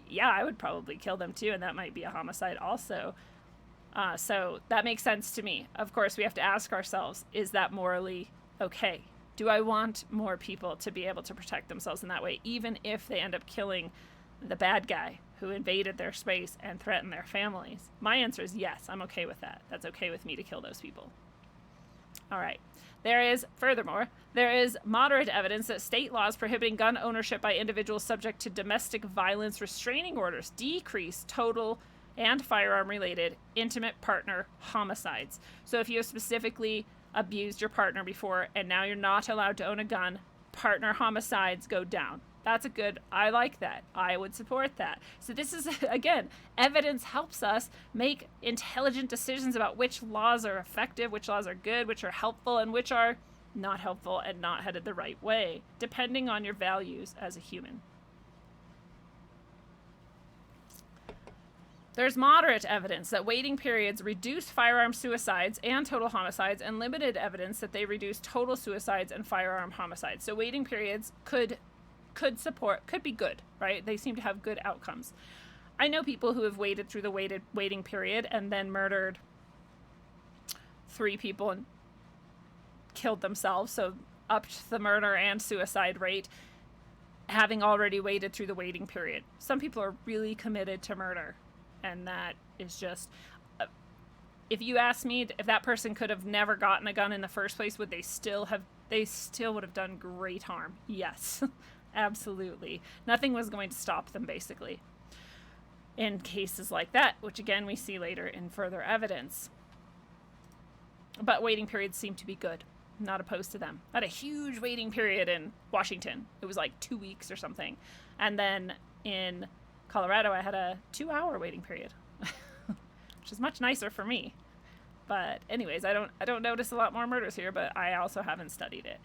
yeah, I would probably kill them too, and that might be a homicide also. So that makes sense to me. Of course, we have to ask ourselves, is that morally okay? Do I want more people to be able to protect themselves in that way, even if they end up killing the bad guy who invaded their space and threatened their families? My answer is yes, I'm okay with that. That's okay with me to kill those people. All right. Furthermore, there is moderate evidence that state laws prohibiting gun ownership by individuals subject to domestic violence restraining orders decrease total and firearm-related intimate partner homicides. So if you have specifically abused your partner before and now you're not allowed to own a gun, partner homicides go down. I like that. I would support that. So this is, again, evidence helps us make intelligent decisions about which laws are effective, which laws are good, which are helpful, and which are not helpful and not headed the right way, depending on your values as a human. There's moderate evidence that waiting periods reduce firearm suicides and total homicides, and limited evidence that they reduce total suicides and firearm homicides. So waiting periods could be good, right? They seem to have good outcomes. I know people who have waited through the waiting period and then murdered 3 people and killed themselves, so upped the murder and suicide rate, having already waited through the waiting period. Some people are really committed to murder, and that is just... if you ask me if that person could have never gotten a gun in the first place, would they still would have done great harm? Yes. Absolutely. Nothing was going to stop them, basically, in cases like that, which again we see later in further evidence. But waiting periods seem to be good. I'm not opposed to them. I had a huge waiting period in Washington. It was like 2 weeks or something. And then in Colorado, I had a 2-hour waiting period, which is much nicer for me. But anyways, I don't notice a lot more murders here, but I also haven't studied it.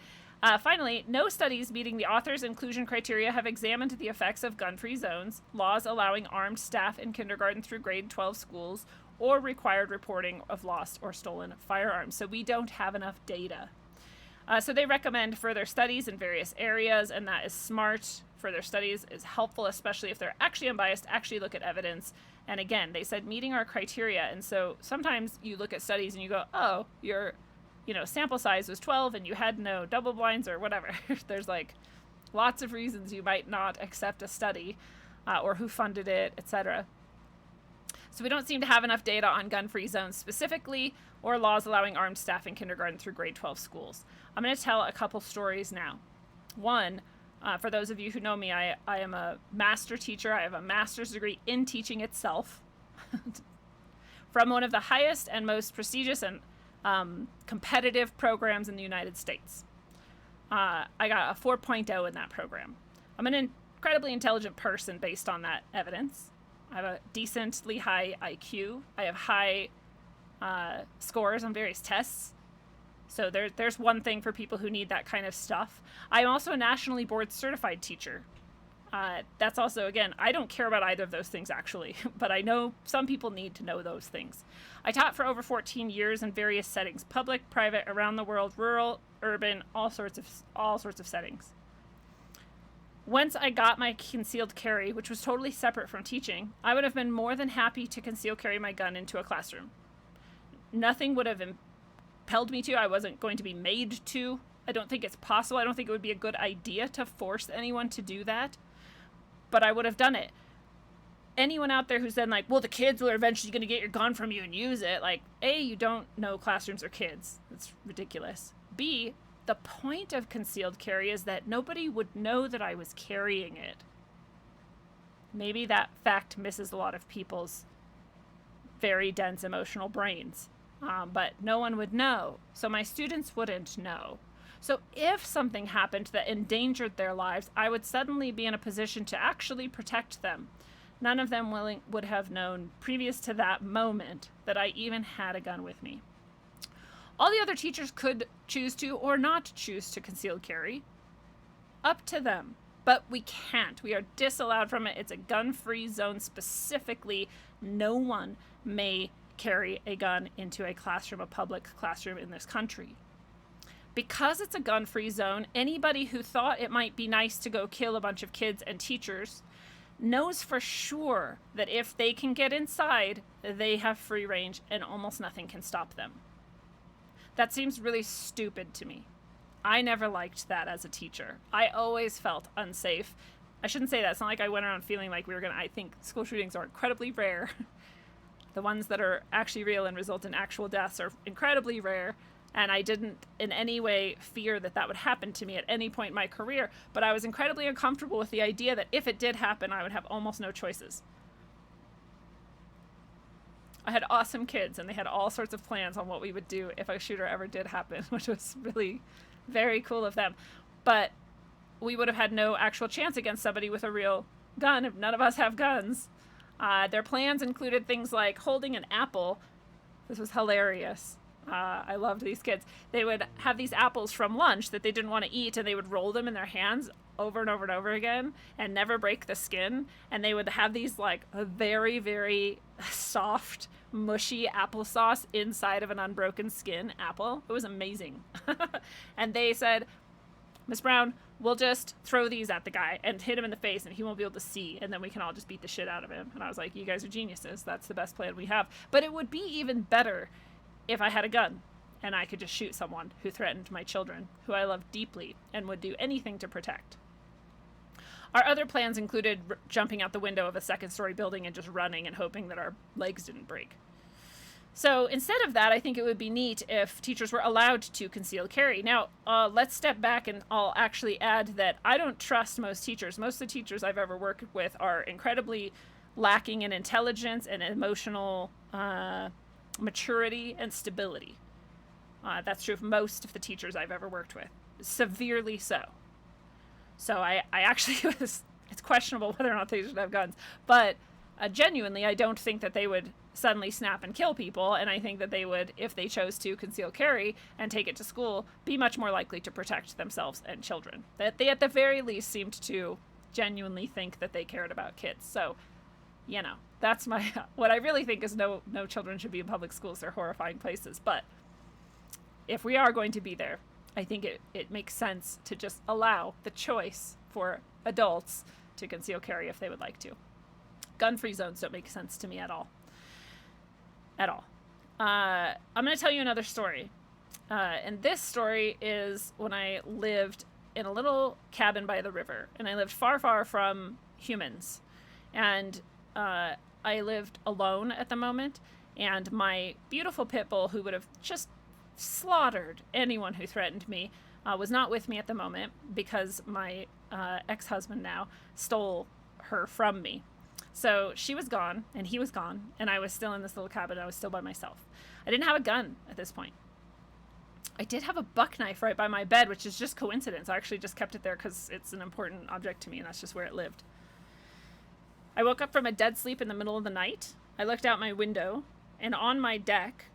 Finally, no studies meeting the author's inclusion criteria have examined the effects of gun-free zones, laws allowing armed staff in kindergarten through grade 12 schools, or required reporting of lost or stolen firearms. So we don't have enough data. So they recommend further studies in various areas, and that is smart. Further studies is helpful, especially if they're actually unbiased, actually look at evidence. And again, they said meeting our criteria. And so sometimes you look at studies and you go, oh, your sample size was 12 and you had no double blinds or whatever. There's like lots of reasons you might not accept a study, or who funded it, etc. So we don't seem to have enough data on gun-free zones specifically, or laws allowing armed staff in kindergarten through grade 12 schools. I'm going to tell a couple stories now. One, for those of you who know me, I am a master teacher. I have a master's degree in teaching itself from one of the highest and most prestigious and competitive programs in the United States. I got a 4.0 in that program. I'm an incredibly intelligent person based on that evidence. I have a decently high IQ. I have high scores on various tests. So there's one thing for people who need that kind of stuff. I'm also a nationally board certified teacher. That's also, again, I don't care about either of those things actually, but I know some people need to know those things. I taught for over 14 years in various settings, public, private, around the world, rural, urban, all sorts of settings. Once I got my concealed carry, which was totally separate from teaching, I would have been more than happy to conceal carry my gun into a classroom. Nothing would have impelled me to. I wasn't going to be made to. I don't think it's possible. I don't think it would be a good idea to force anyone to do that. But I would have done it. Anyone out there who's then like, well, the kids are eventually going to get your gun from you and use it. Like, A, you don't know classrooms or kids. That's ridiculous. B, the point of concealed carry is that nobody would know that I was carrying it. Maybe that fact misses a lot of people's very dense emotional brains. But no one would know. So my students wouldn't know. So if something happened that endangered their lives, I would suddenly be in a position to actually protect them. None of them would have known previous to that moment that I even had a gun with me. All the other teachers could choose to or not choose to conceal carry. Up to them. But we can't. We are disallowed from it. It's a gun-free zone specifically. No one may carry a gun into a classroom, a public classroom in this country. Because it's a gun-free zone, anybody who thought it might be nice to go kill a bunch of kids and teachers knows for sure that if they can get inside, they have free range and almost nothing can stop them. That seems really stupid to me. I never liked that as a teacher. I always felt unsafe I shouldn't say that. It's not like I went around feeling like we were going to, I think school shootings are incredibly rare. The ones that are actually real and result in actual deaths are incredibly rare. And I didn't in any way fear that that would happen to me at any point in my career. But I was incredibly uncomfortable with the idea that if it did happen, I would have almost no choices. I had awesome kids, and they had all sorts of plans on what we would do if a shooter ever did happen, which was really very cool of them. But we would have had no actual chance against somebody with a real gun if none of us have guns. Their plans included things like holding an apple. This was hilarious. I loved these kids. They would have these apples from lunch that they didn't want to eat, and they would roll them in their hands over and over and over again and never break the skin. And they would have these like very, very soft, mushy applesauce inside of an unbroken skin apple. It was amazing. And they said, Miss Brown, we'll just throw these at the guy and hit him in the face, and he won't be able to see, and then we can all just beat the shit out of him. And I was like, you guys are geniuses. That's the best plan we have. But it would be even better if I had a gun and I could just shoot someone who threatened my children, who I love deeply and would do anything to protect. Our other plans included jumping out the window of a second-story building and just running and hoping that our legs didn't break. So instead of that, I think it would be neat if teachers were allowed to conceal carry. Now, let's step back, and I'll actually add that I don't trust most teachers. Most of the teachers I've ever worked with are incredibly lacking in intelligence and emotional maturity and stability. That's true of most of the teachers I've ever worked with. Severely so. So I actually it's questionable whether or not they should have guns. But genuinely, I don't think that they would suddenly snap and kill people. And I think that they would, if they chose to conceal carry and take it to school, be much more likely to protect themselves and children. That they at the very least seemed to genuinely think that they cared about kids. So, you know, that's what I really think is no children should be in public schools. They're horrifying places. But if we are going to be there, I think it makes sense to just allow the choice for adults to conceal carry if they would like to. Gun-free zones don't make sense to me at all. At all. I'm going to tell you another story. And this story is when I lived in a little cabin by the river. And I lived far, far from humans. And I lived alone at the moment. And my beautiful pit bull, who would have just slaughtered anyone who threatened me, was not with me at the moment because my ex-husband now stole her from me. So she was gone, and he was gone, and I was still in this little cabin. I was still by myself. I didn't have a gun at this point. I did have a buck knife right by my bed, which is just coincidence. I actually just kept it there because it's an important object to me, and that's just where it lived. I woke up from a dead sleep in the middle of the night. I looked out my window, and on my deck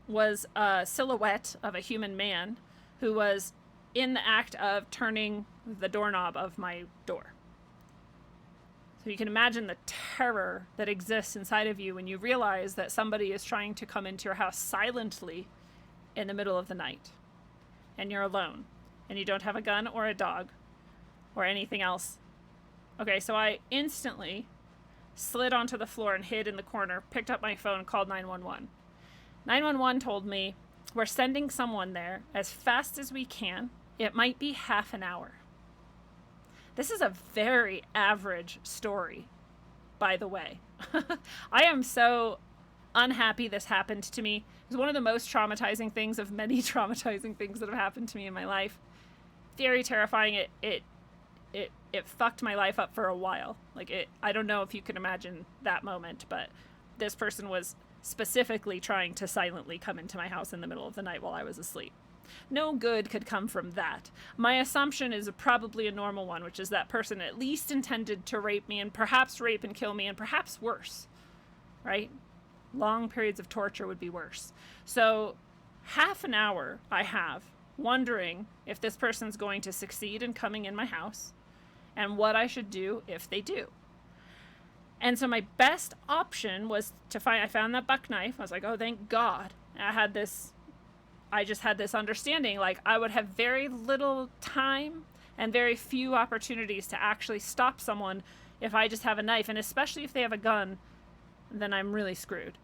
was a silhouette of a human man who was in the act of turning the doorknob of my door. So you can imagine the terror that exists inside of you when you realize that somebody is trying to come into your house silently in the middle of the night. And you're alone. And you don't have a gun or a dog or anything else. Okay, so I instantly slid onto the floor and hid in the corner, picked up my phone, and called 911. 911 told me, we're sending someone there as fast as we can. It might be half an hour. This is a very average story, by the way. I am so unhappy this happened to me. It was one of the most traumatizing things of many traumatizing things that have happened to me in my life. Very terrifying. It fucked my life up for a while. I don't know if you can imagine that moment, but this person was specifically trying to silently come into my house in the middle of the night while I was asleep. No good could come from that. My assumption is probably a normal one, which is that person at least intended to rape me and perhaps rape and kill me and perhaps worse, right? Long periods of torture would be worse. So half an hour I have wondering if this person's going to succeed in coming in my house and what I should do if they do. And so my best option was I found that buck knife. I was like, oh, thank God. I just had this understanding, like I would have very little time and very few opportunities to actually stop someone if I just have a knife. And especially if they have a gun, then I'm really screwed.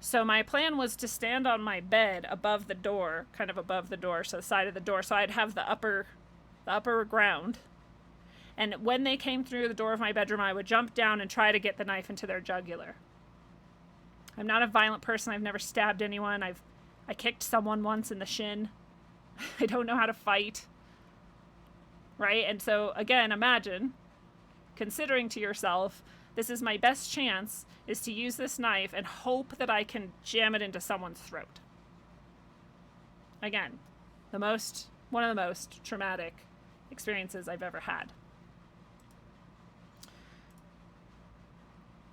So my plan was to stand on my bed above the door, kind of above the door, so the side of the door, so I'd have the upper ground. And when they came through the door of my bedroom, I would jump down and try to get the knife into their jugular. I'm not a violent person. I've never stabbed anyone. I kicked someone once in the shin. I don't know how to fight. Right? And so, again, imagine considering to yourself, this is my best chance, is to use this knife and hope that I can jam it into someone's throat. Again, one of the most traumatic experiences I've ever had.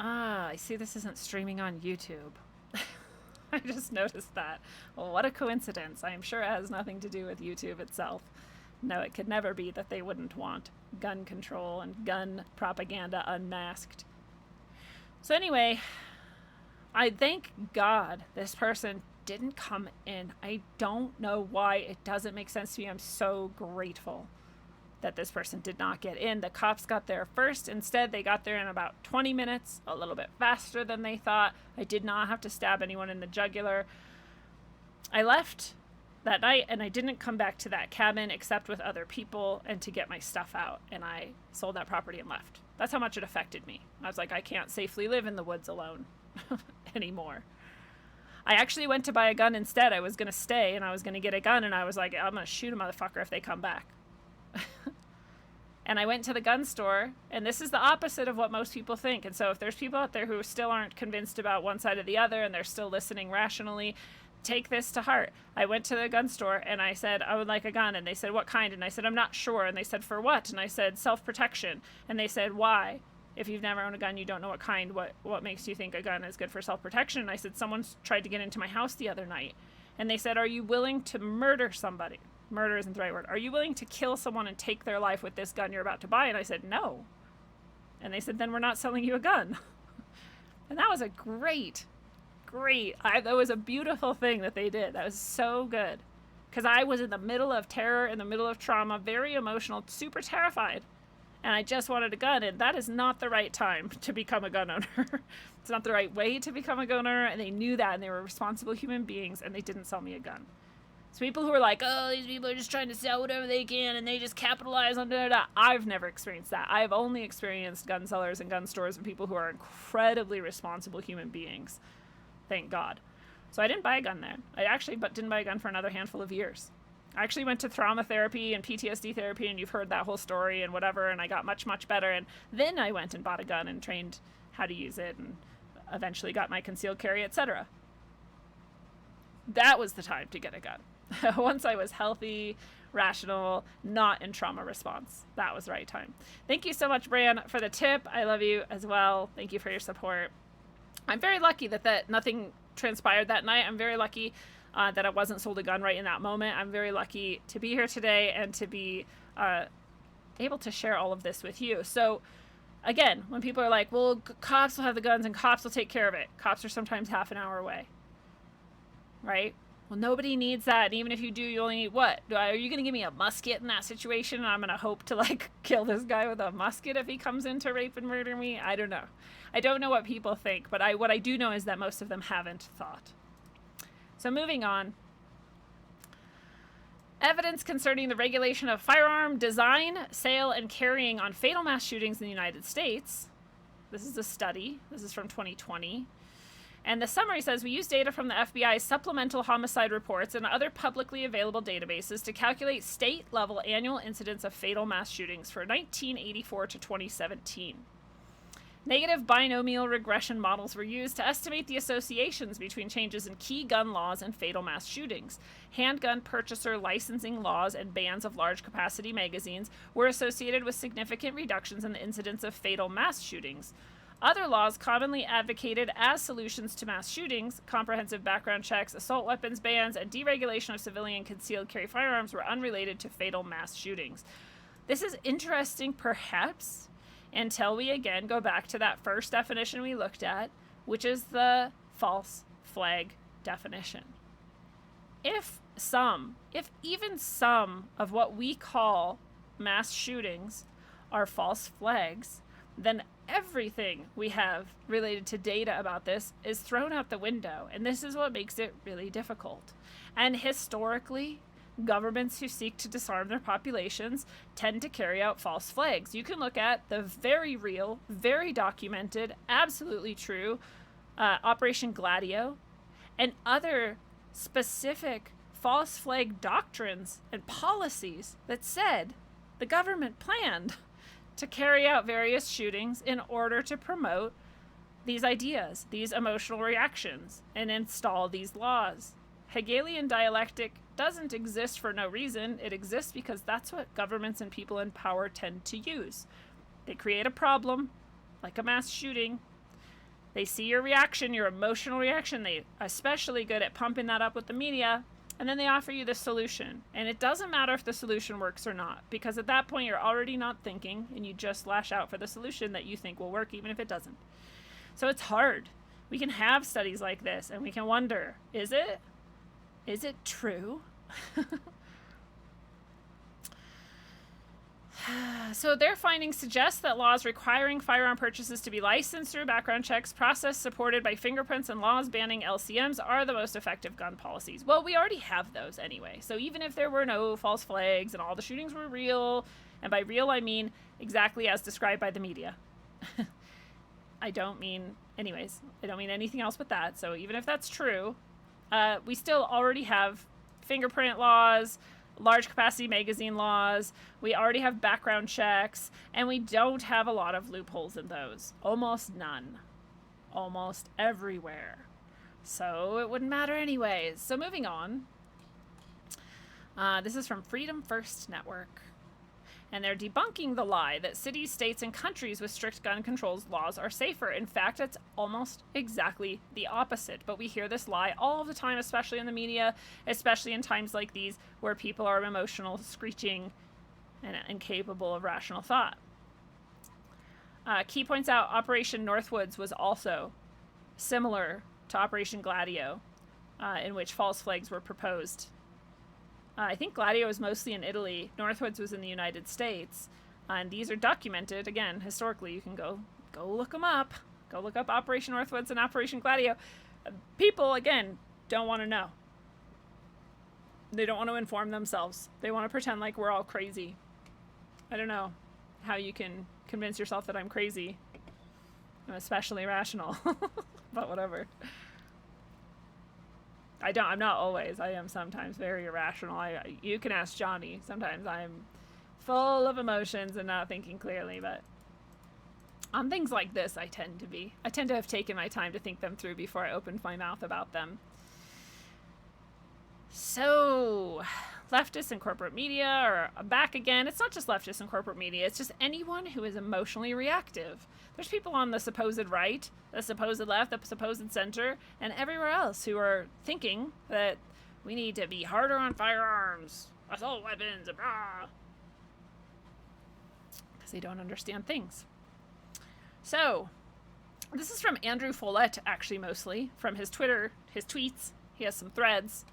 I see this isn't streaming on YouTube. I just noticed that. Well, what a coincidence. I'm sure it has nothing to do with YouTube itself. No, it could never be that they wouldn't want gun control and gun propaganda unmasked. So anyway, I thank God this person didn't come in. I don't know why. It doesn't make sense to me. I'm so grateful that this person did not get in. The cops got there first. Instead, they got there in about 20 minutes, a little bit faster than they thought. I did not have to stab anyone in the jugular. I left that night and I didn't come back to that cabin except with other people and to get my stuff out. And I sold that property and left. That's how much it affected me. I was like, I can't safely live in the woods alone anymore. I actually went to buy a gun instead. I was going to stay and I was going to get a gun and I was like, I'm going to shoot a motherfucker if they come back. And I went to the gun store, and this is the opposite of what most people think. And so if there's people out there who still aren't convinced about one side or the other and they're still listening rationally, take this to heart. I went to the gun store and I said, I would like a gun. And they said, what kind? And I said, I'm not sure. And they said, for what? And I said, self-protection. And they said, why? If you've never owned a gun, you don't know what kind. What makes you think a gun is good for self-protection? And I said, someone's tried to get into my house the other night. And they said, are you willing to murder somebody? Murder isn't the right word. Are you willing to kill someone and take their life with this gun you're about to buy? And I said, no. And they said, then we're not selling you a gun. And that was a great, that was a beautiful thing that they did. That was so good. Because I was in the middle of terror, in the middle of trauma, very emotional, super terrified. And I just wanted a gun. And that is not the right time to become a gun owner. It's not the right way to become a gun owner. And they knew that. And they were responsible human beings. And they didn't sell me a gun. So people who are like, oh, these people are just trying to sell whatever they can and they just capitalize on da-da-da. I've never experienced that. I've only experienced gun sellers and gun stores and people who are incredibly responsible human beings. Thank God. So I didn't buy a gun there. I actually didn't buy a gun for another handful of years. I actually went to trauma therapy and PTSD therapy, and you've heard that whole story and whatever, and I got much, much better. And then I went and bought a gun and trained how to use it and eventually got my concealed carry, etc. That was the time to get a gun. Once I was healthy, rational, not in trauma response. That was the right time. Thank you so much, Bran, for the tip. I love you as well. Thank you for your support. I'm very lucky that nothing transpired that night. I'm very lucky that I wasn't sold a gun right in that moment. I'm very lucky to be here today and to be able to share all of this with you. So again, when people are like, well, cops will have the guns and cops will take care of it. Cops are sometimes half an hour away, right? Well, nobody needs that. And even if you do, you only need what? Are you going to give me a musket in that situation? And I'm going to hope to kill this guy with a musket if he comes in to rape and murder me? I don't know. I don't know what people think, but what I do know is that most of them haven't thought. So moving on. Evidence concerning the regulation of firearm design, sale, and carrying on fatal mass shootings in the United States. This is a study. This is from 2020. And the summary says, we use data from the FBI's supplemental homicide reports and other publicly available databases to calculate state-level annual incidents of fatal mass shootings for 1984 to 2017. Negative binomial regression models were used to estimate the associations between changes in key gun laws and fatal mass shootings. Handgun purchaser licensing laws and bans of large-capacity magazines were associated with significant reductions in the incidence of fatal mass shootings. Other laws commonly advocated as solutions to mass shootings, comprehensive background checks, assault weapons bans, and deregulation of civilian concealed carry firearms, were unrelated to fatal mass shootings. This is interesting, perhaps, until we again go back to that first definition we looked at, which is the false flag definition. If even some of what we call mass shootings are false flags, then everything we have related to data about this is thrown out the window. And this is what makes it really difficult. And historically, governments who seek to disarm their populations tend to carry out false flags. You can look at the very real, very documented, absolutely true Operation Gladio and other specific false flag doctrines and policies that said the government planned to carry out various shootings in order to promote these ideas, these emotional reactions, and install these laws. Hegelian dialectic doesn't exist for no reason. It exists because that's what governments and people in power tend to use. They create a problem, like a mass shooting. They see your reaction, your emotional reaction. They're especially good at pumping that up with the media. And then they offer you the solution. And it doesn't matter if the solution works or not, because at that point you're already not thinking, and you just lash out for the solution that you think will work, even if it doesn't. So it's hard. We can have studies like this, and we can wonder, is it? Is it true? So their findings suggest that laws requiring firearm purchases to be licensed through background checks, process supported by fingerprints, and laws banning LCMs are the most effective gun policies. Well, we already have those anyway. So even if there were no false flags and all the shootings were real, and by real I mean exactly as described by the media. I don't mean anything else but that. So even if that's true, we still already have fingerprint laws, large capacity magazine laws, we already have background checks, and we don't have a lot of loopholes in those. Almost none. Almost everywhere. So it wouldn't matter anyways. So moving on. This is from Freedom First Network. And they're debunking the lie that cities, states, and countries with strict gun controls laws are safer. In fact, it's almost exactly the opposite. But we hear this lie all the time, especially in the media, especially in times like these where people are emotional, screeching, and incapable of rational thought. Key points out Operation Northwoods was also similar to Operation Gladio, in which false flags were proposed. I think Gladio was mostly in Italy. Northwoods was in the United States. And these are documented, again, historically. You can go look them up. Go look up Operation Northwoods and Operation Gladio. People, again, don't want to know. They don't want to inform themselves. They want to pretend like we're all crazy. I don't know how you can convince yourself that I'm crazy. I'm especially rational. But whatever. I'm not always. I am sometimes very irrational. You can ask Johnny. Sometimes I'm full of emotions and not thinking clearly, but on things like this, I tend to have taken my time to think them through before I opened my mouth about them. So, leftists and corporate media are back again. It's not just leftists and corporate media. It's just anyone who is emotionally reactive. There's people on the supposed right, the supposed left, the supposed center, and everywhere else who are thinking that we need to be harder on firearms, assault weapons, because they don't understand things. So, this is from Andrew Follett, actually, mostly, from his Twitter, his tweets. He has some threads.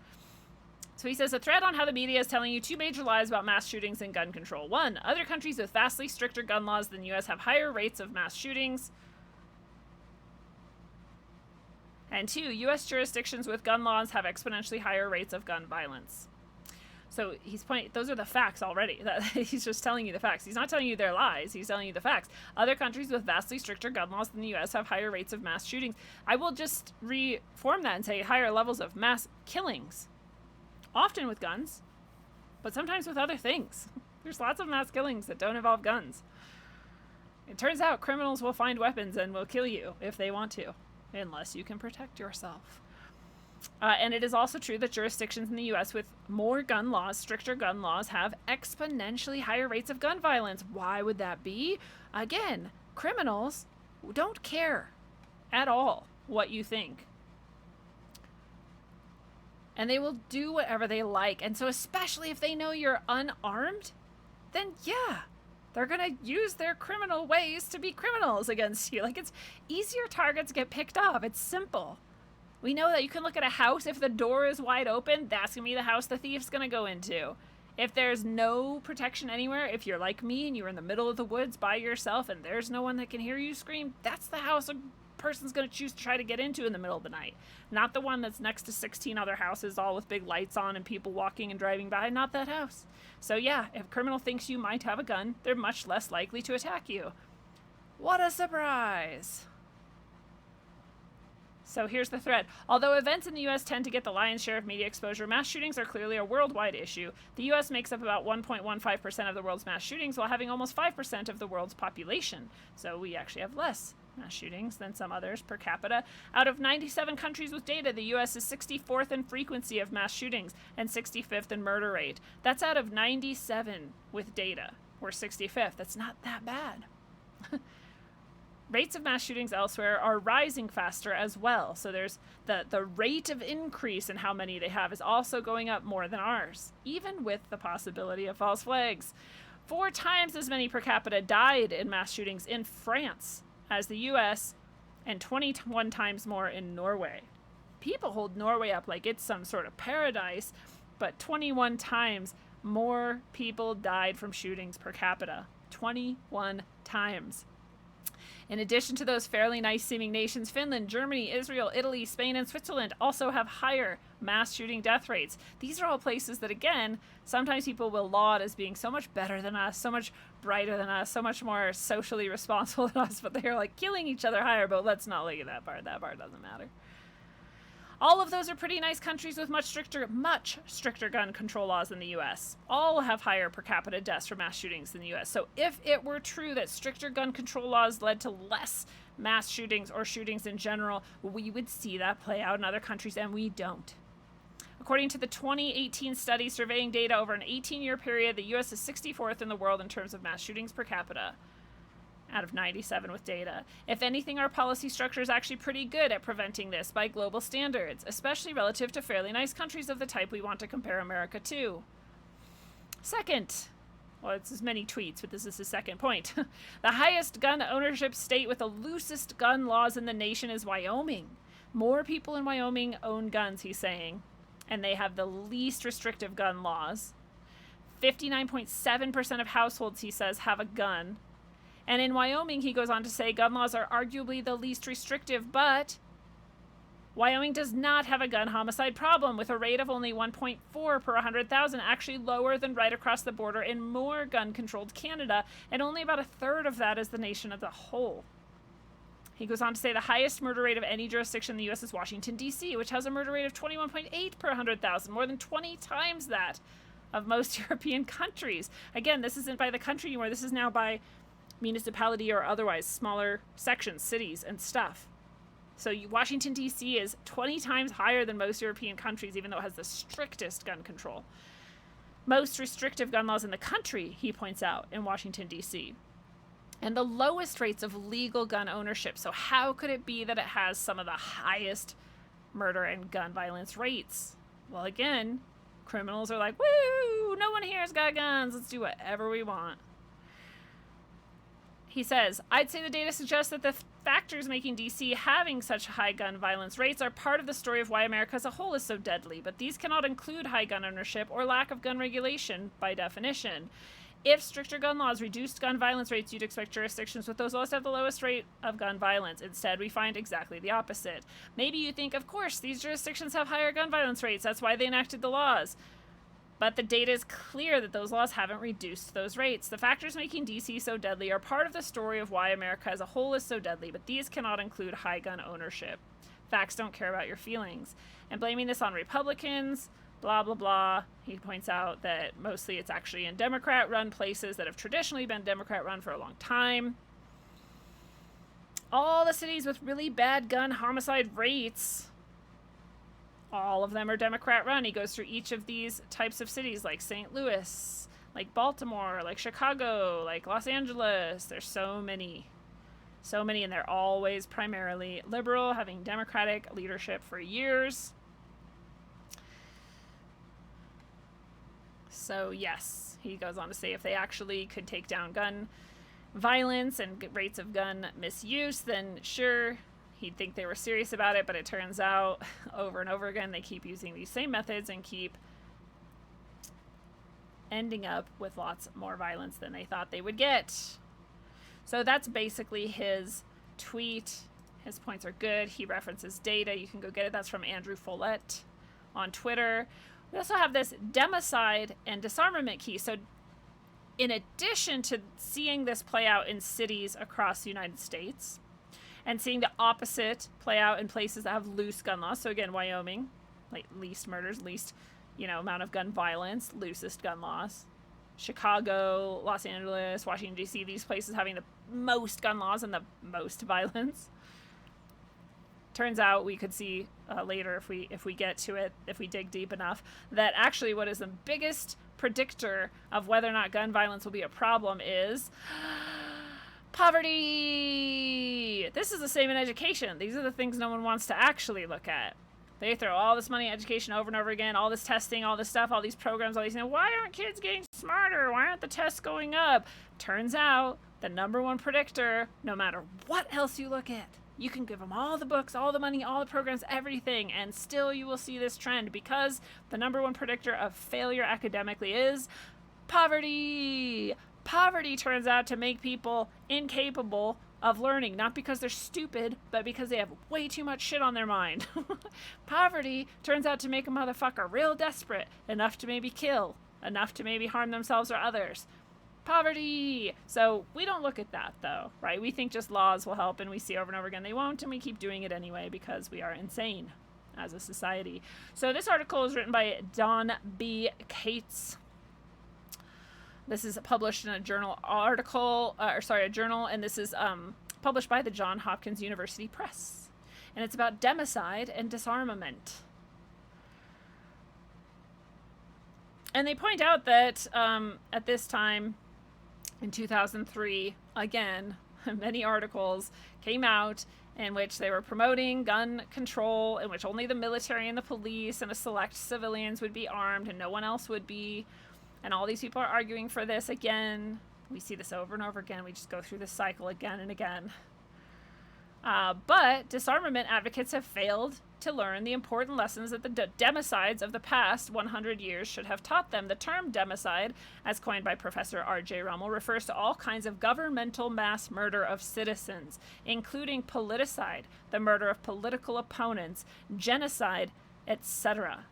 So he says, a thread on how the media is telling you two major lies about mass shootings and gun control. 1, other countries with vastly stricter gun laws than the U.S. have higher rates of mass shootings. And 2, U.S. jurisdictions with gun laws have exponentially higher rates of gun violence. So those are the facts already. He's just telling you the facts. He's not telling you their lies. He's telling you the facts. Other countries with vastly stricter gun laws than the U.S. have higher rates of mass shootings. I will just reform that and say higher levels of mass killings. Often with guns, but sometimes with other things. There's lots of mass killings that don't involve guns. It turns out criminals will find weapons and will kill you if they want to, unless you can protect yourself. And it is also true that jurisdictions in the U.S. with more gun laws, stricter gun laws, have exponentially higher rates of gun violence. Why would that be? Again, criminals don't care at all what you think. And they will do whatever they like. And so especially if they know you're unarmed, then yeah, they're going to use their criminal ways to be criminals against you. Like, it's easier targets get picked off. It's simple. We know that you can look at a house. If the door is wide open, that's going to be the house the thief's going to go into. If there's no protection anywhere, if you're like me and you're in the middle of the woods by yourself and there's no one that can hear you scream, that's the house a person's going to choose to try to get into in the middle of the night. Not the one that's next to 16 other houses, all with big lights on and people walking and driving by. Not that house. So yeah, if a criminal thinks you might have a gun, they're much less likely to attack you. What a surprise! So here's the thread. Although events in the U.S. tend to get the lion's share of media exposure, mass shootings are clearly a worldwide issue. The U.S. makes up about 1.15% of the world's mass shootings, while having almost 5% of the world's population. So we actually have less mass shootings than some others per capita. Out of 97 countries with data, the U.S. is 64th in frequency of mass shootings and 65th in murder rate. That's out of 97 with data. We're 65th. That's not that bad. Rates of mass shootings elsewhere are rising faster as well. So there's the rate of increase in how many they have is also going up more than ours, even with the possibility of false flags. 4 times as many per capita died in mass shootings in France as the US, and 21 times more in Norway. People hold Norway up like it's some sort of paradise, but 21 times more people died from shootings per capita. 21 times. In addition to those fairly nice-seeming nations, Finland, Germany, Israel, Italy, Spain, and Switzerland also have higher mass shooting death rates. These are all places that, again, sometimes people will laud as being so much better than us, so much brighter than us, so much more socially responsible than us, but they're like killing each other higher, but let's not look at that part. That part doesn't matter. All of those are pretty nice countries with much stricter gun control laws than the U.S. All have higher per capita deaths from mass shootings than the U.S. So if it were true that stricter gun control laws led to less mass shootings or shootings in general, we would see that play out in other countries, and we don't. According to the 2018 study surveying data over an 18-year period, the U.S. is 64th in the world in terms of mass shootings per capita, out of 97 with data. If anything, our policy structure is actually pretty good at preventing this by global standards, especially relative to fairly nice countries of the type we want to compare America to. Second, well, it's as many tweets, but this is his second point. The highest gun ownership state with the loosest gun laws in the nation is Wyoming. More people in Wyoming own guns, he's saying, and they have the least restrictive gun laws. 59.7% of households, he says, have a gun. And in Wyoming, he goes on to say, gun laws are arguably the least restrictive, but Wyoming does not have a gun homicide problem, with a rate of only 1.4 per 100,000, actually lower than right across the border in more gun-controlled Canada, and only about a third of that is the nation as a whole. He goes on to say the highest murder rate of any jurisdiction in the U.S. is Washington, D.C., which has a murder rate of 21.8 per 100,000, more than 20 times that of most European countries. Again, this isn't by the country anymore. This is now by municipality or otherwise, smaller sections, cities, and stuff. So Washington, D.C. is 20 times higher than most European countries, even though it has the strictest gun control. Most restrictive gun laws in the country, he points out, in Washington, D.C. And the lowest rates of legal gun ownership. So how could it be that it has some of the highest murder and gun violence rates? Well, again, criminals are like, woo, no one here's got guns. Let's do whatever we want. He says, I'd say the data suggests that the factors making D.C. having such high gun violence rates are part of the story of why America as a whole is so deadly, but these cannot include high gun ownership or lack of gun regulation by definition. If stricter gun laws reduced gun violence rates, you'd expect jurisdictions with those laws to have the lowest rate of gun violence. Instead, we find exactly the opposite. Maybe you think, of course, these jurisdictions have higher gun violence rates, that's why they enacted the laws. But the data is clear that those laws haven't reduced those rates. The factors making D.C. so deadly are part of the story of why America as a whole is so deadly, but these cannot include high gun ownership. Facts don't care about your feelings. And blaming this on Republicans, blah, blah, blah. He points out that mostly it's actually in Democrat-run places that have traditionally been Democrat-run for a long time. All the cities with really bad gun homicide rates, all of them are Democrat-run. He goes through each of these types of cities, like St. Louis, like Baltimore, like Chicago, like Los Angeles. There's so many, and they're always primarily liberal, having Democratic leadership for years. So yes, he goes on to say if they actually could take down gun violence and rates of gun misuse, then sure, he'd think they were serious about it, but it turns out over and over again they keep using these same methods and keep ending up with lots more violence than they thought they would get. So that's basically his tweet, His points are good. He references data. You can go get it. That's from Andrew Follett on Twitter. We also have this democide and disarmament key. So in addition to seeing this play out in cities across the United States and seeing the opposite play out in places that have loose gun laws, so again, Wyoming, like least murders, least, amount of gun violence, loosest gun laws. Chicago, Los Angeles, Washington, D.C., these places having the most gun laws and the most violence. Turns out we could see later if we get to it, if we dig deep enough, that actually what is the biggest predictor of whether or not gun violence will be a problem is poverty. This is the same in education. These are the things no one wants to actually look at. They throw all this money at education over and over again, all this testing, all this stuff, all these programs, all these things. Why aren't kids getting smarter? Why aren't the tests going up? Turns out the number one predictor, no matter what else you look at, you can give them all the books, all the money, all the programs, everything, and still you will see this trend because the number one predictor of failure academically is poverty. Poverty turns out to make people incapable of learning, not because they're stupid, but because they have way too much shit on their mind. Poverty turns out to make a motherfucker real desperate, enough to maybe kill, enough to maybe harm themselves or others. Poverty. So we don't look at that though, right? We think just laws will help, and we see over and over again they won't, and we keep doing it anyway because we are insane as a society. So this article is written by Don B. Cates. This is published in a journal a journal, and this is published by the Johns Hopkins University Press. And it's about democide and disarmament. And they point out that at this time, in 2003, again, many articles came out in which they were promoting gun control, in which only the military and the police and a select civilians would be armed and no one else would be. And all these people are arguing for this again. We see this over and over again. We just go through this cycle again and again. But disarmament advocates have failed to learn the important lessons that the democides of the past 100 years should have taught them. The term democide, as coined by Professor R.J. Rummel, refers to all kinds of governmental mass murder of citizens, including politicide, the murder of political opponents, genocide, etc.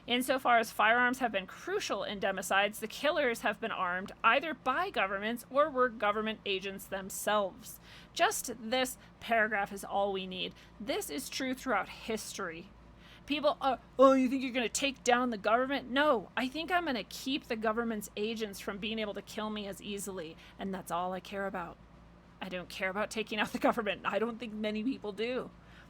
Insofar as firearms have been crucial in democides, the killers have been armed either by governments or were government agents themselves. Just this paragraph is all we need. This is true throughout history. People are, you think you're going to take down the government? No, I think I'm going to keep the government's agents from being able to kill me as easily, and that's all I care about. I don't care about taking out the government. I don't think many people do.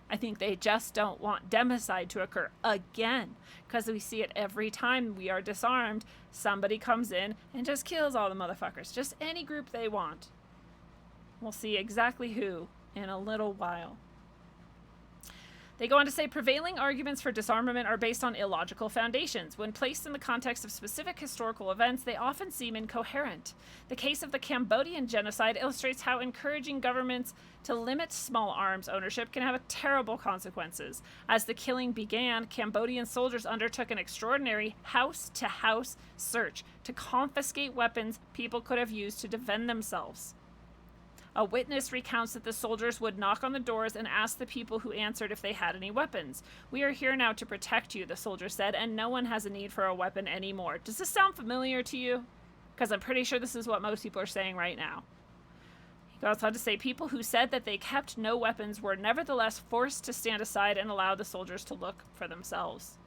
I think they just don't want democide to occur again, because we see it every time we are disarmed. Somebody comes in and just kills all the motherfuckers, just any group they want. We'll see exactly who in a little while. They go on to say prevailing arguments for disarmament are based on illogical foundations. When placed in the context of specific historical events, they often seem incoherent. The case of the Cambodian genocide illustrates how encouraging governments to limit small arms ownership can have terrible consequences. As the killing began, Cambodian soldiers undertook an extraordinary house-to-house search to confiscate weapons people could have used to defend themselves. A witness recounts that the soldiers would knock on the doors and ask the people who answered if they had any weapons. "We are here now to protect you," the soldier said, "and no one has a need for a weapon anymore." Does this sound familiar to you? Because I'm pretty sure this is what most people are saying right now. He goes on to say people who said that they kept no weapons were nevertheless forced to stand aside and allow the soldiers to look for themselves.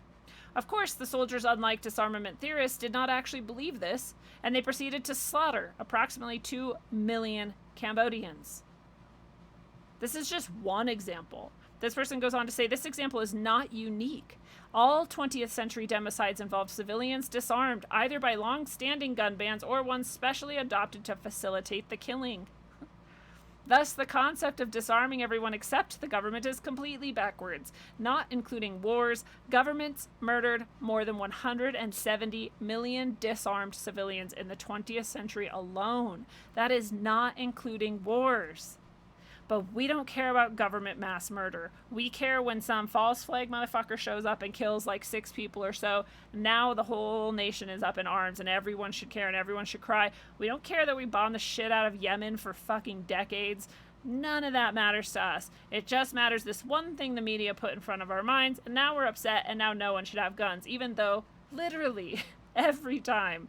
Of course, the soldiers, unlike disarmament theorists, did not actually believe this, and they proceeded to slaughter approximately 2 million Cambodians. This is just one example. This person goes on to say this example is not unique. All 20th century democides involved civilians disarmed either by long-standing gun bans or ones specially adopted to facilitate the killing. Thus, the concept of disarming everyone except the government is completely backwards. Not including wars, governments murdered more than 170 million disarmed civilians in the 20th century alone. That is not including wars. But we don't care about government mass murder. We care when some false flag motherfucker shows up and kills like 6 people or so. Now the whole nation is up in arms and everyone should care and everyone should cry. We don't care that we bombed the shit out of Yemen for fucking decades. None of that matters to us. It just matters this one thing the media put in front of our minds, and now we're upset, and now no one should have guns, even though literally every time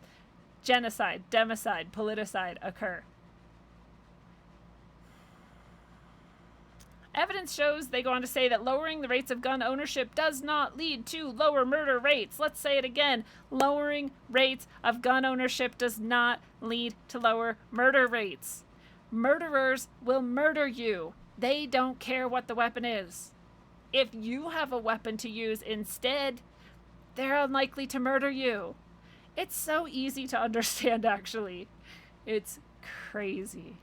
genocide, democide, politicide occur. Evidence shows, they go on to say, that lowering the rates of gun ownership does not lead to lower murder rates. Let's say it again. Lowering rates of gun ownership does not lead to lower murder rates. Murderers will murder you. They don't care what the weapon is. If you have a weapon to use instead, they're unlikely to murder you. It's so easy to understand, actually. It's crazy.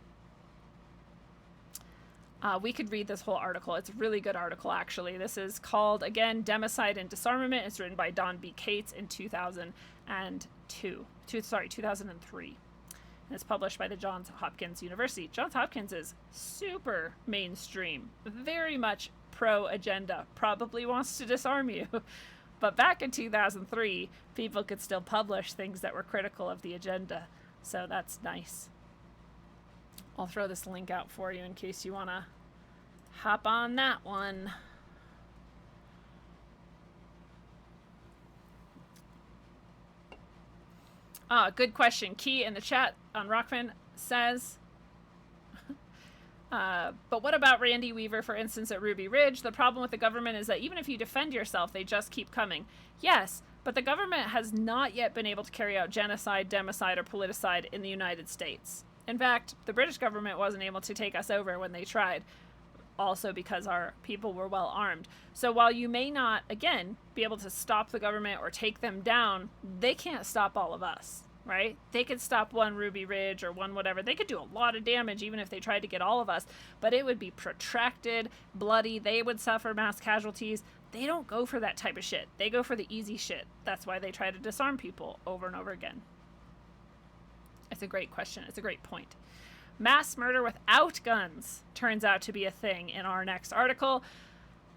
We could read this whole article. It's a really good article, actually. This is called, again, Democide and Disarmament. It's written by Don B. Cates in 2003. And it's published by the Johns Hopkins University. Johns Hopkins is super mainstream, very much pro-agenda, probably wants to disarm you. But back in 2003, people could still publish things that were critical of the agenda. So that's nice. I'll throw this link out for you in case you want to hop on that one. Good question. Key in the chat on Rockfin says, but what about Randy Weaver, for instance, at Ruby Ridge? The problem with the government is that even if you defend yourself, they just keep coming. Yes, but the government has not yet been able to carry out genocide, democide, or politicide in the United States. In fact, the British government wasn't able to take us over when they tried, also because our people were well armed. So while you may not, again, be able to stop the government or take them down, they can't stop all of us, right? They could stop one Ruby Ridge or one whatever. They could do a lot of damage even if they tried to get all of us, but it would be protracted, bloody. They would suffer mass casualties. They don't go for that type of shit. They go for the easy shit. That's why they try to disarm people over and over again. It's a great question. It's a great point. Mass murder without guns turns out to be a thing in our next article,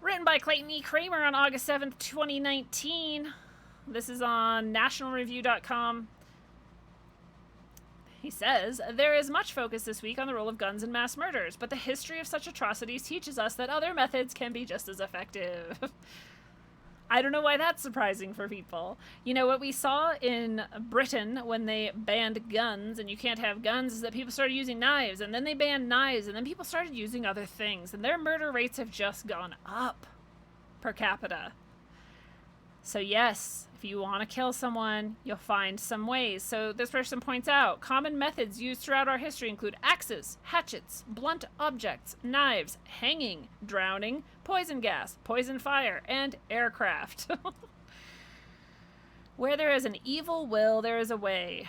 written by Clayton E. Kramer on August 7th, 2019. This is on nationalreview.com. He says, there is much focus this week on the role of guns in mass murders, but the history of such atrocities teaches us that other methods can be just as effective. I don't know why that's surprising for people. You know, what we saw in Britain when they banned guns, and you can't have guns, is that people started using knives, and then they banned knives, and then people started using other things, and their murder rates have just gone up per capita. So yes, if you want to kill someone, you'll find some ways. So this person points out, common methods used throughout our history include axes, hatchets, blunt objects, knives, hanging, drowning, poison gas, poison fire, and aircraft. Where there is an evil will, there is a way.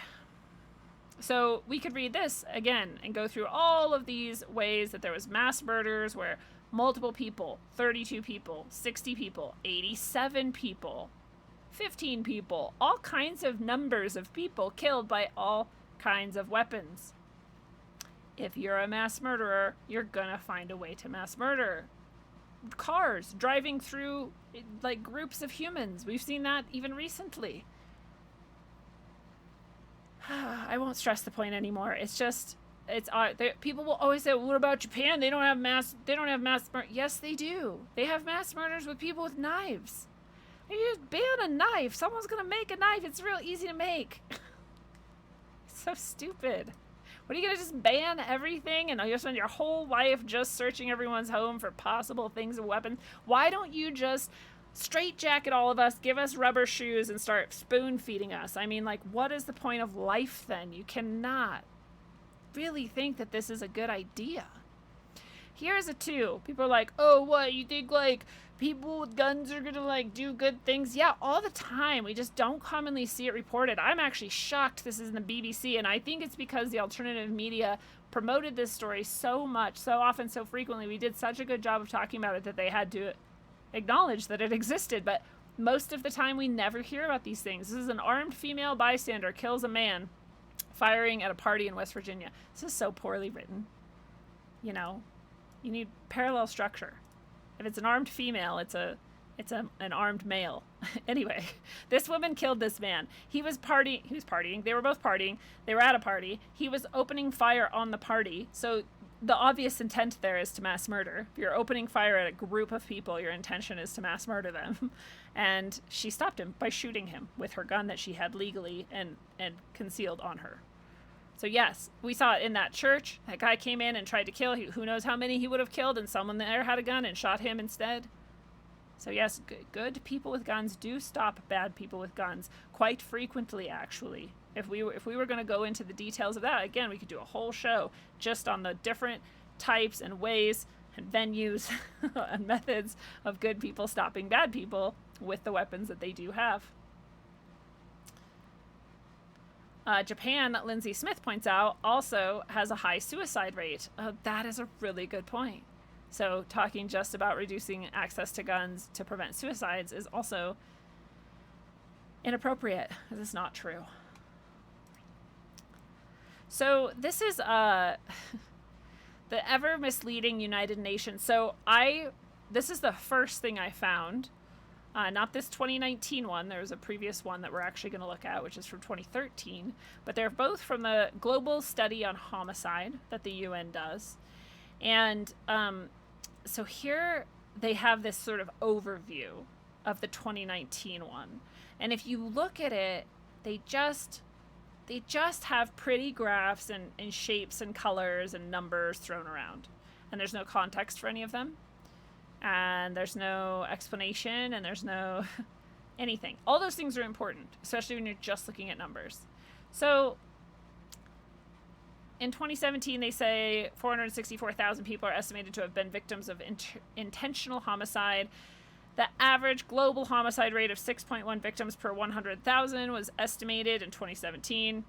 So we could read this again and go through all of these ways that there was mass murders where multiple people, 32 people, 60 people, 87 people, 15 people, all kinds of numbers of people killed by all kinds of weapons. If you're a mass murderer, you're gonna find a way to mass murder. Cars driving through like groups of humans. We've seen that even recently. I won't stress the point anymore. It's just, people will always say, well, what about Japan? They don't have mass murder. Yes, they do. They have mass murders with people with knives. You just ban a knife. Someone's gonna make a knife. It's real easy to make. It's so stupid. What, are you gonna just ban everything and you'll spend your whole life just searching everyone's home for possible things of weapons? Why don't you just straitjacket all of us, give us rubber shoes, and start spoon feeding us? I mean, like, what is the point of life then? You cannot really think that this is a good idea. Here's a two. People are like, oh, what, you think like people with guns are gonna like do good things? Yeah, all the time. We just don't commonly see it reported. I'm actually shocked this is in the BBC, and I think it's because the alternative media promoted this story so much, so often, so frequently. We did such a good job of talking about it that they had to acknowledge that it existed, but most of the time we never hear about these things. This is an armed female bystander kills a man firing at a party in West Virginia. This is so poorly written. You know, you need parallel structure. If it's an armed female, it's an armed male. Anyway, this woman killed this man. He was partying. They were both partying. They were at a party. He was opening fire on the party. So the obvious intent there is to mass murder. If you're opening fire at a group of people, your intention is to mass murder them. And she stopped him by shooting him with her gun that she had legally and concealed on her. So yes, we saw it in that church. That guy came in and tried to kill. Who knows how many he would have killed, and someone there had a gun and shot him instead. So yes, good people with guns do stop bad people with guns quite frequently, actually. If we were going to go into the details of that, again, we could do a whole show just on the different types and ways and venues and methods of good people stopping bad people with the weapons that they do have. Japan, Lindsay Smith points out, also has a high suicide rate. That is a really good point. So talking just about reducing access to guns to prevent suicides is also inappropriate, because it's not true. So this is the ever misleading United Nations. So this is the first thing I found. Not this 2019 one. There was a previous one that we're actually going to look at, which is from 2013. But they're both from the Global Study on Homicide that the UN does. And so here they have this sort of overview of the 2019 one. And if you look at it, they just have pretty graphs and shapes and colors and numbers thrown around. And there's no context for any of them. And there's no explanation, and there's no anything. All those things are important, especially when you're just looking at numbers. So in 2017, they say 464,000 people are estimated to have been victims of intentional homicide. The average global homicide rate of 6.1 victims per 100,000 was estimated in 2017.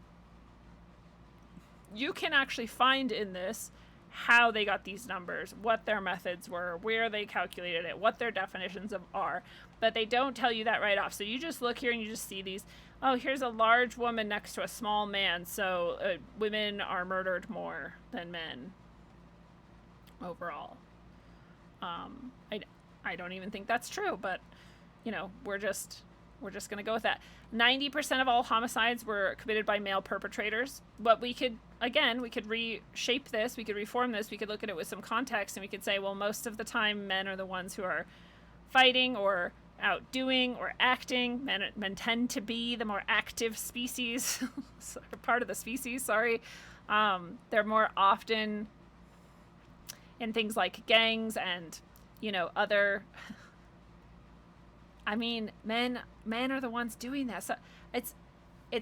You can actually find in this how they got these numbers, what their methods were, where they calculated it, what their definitions are, but they don't tell you that right off. So you just look here and you just see these, oh, here's a large woman next to a small man, so women are murdered more than men overall. I don't even think that's true, but we're just going to go with that. 90% of all homicides were committed by male perpetrators. But we could reshape this, we could reform this, we could look at it with some context, and we could say, well, most of the time men are the ones who are fighting or outdoing or acting. Men tend to be the more active species, part of the species, sorry. They're more often in things like gangs and, other... I mean, men are the ones doing that. So it's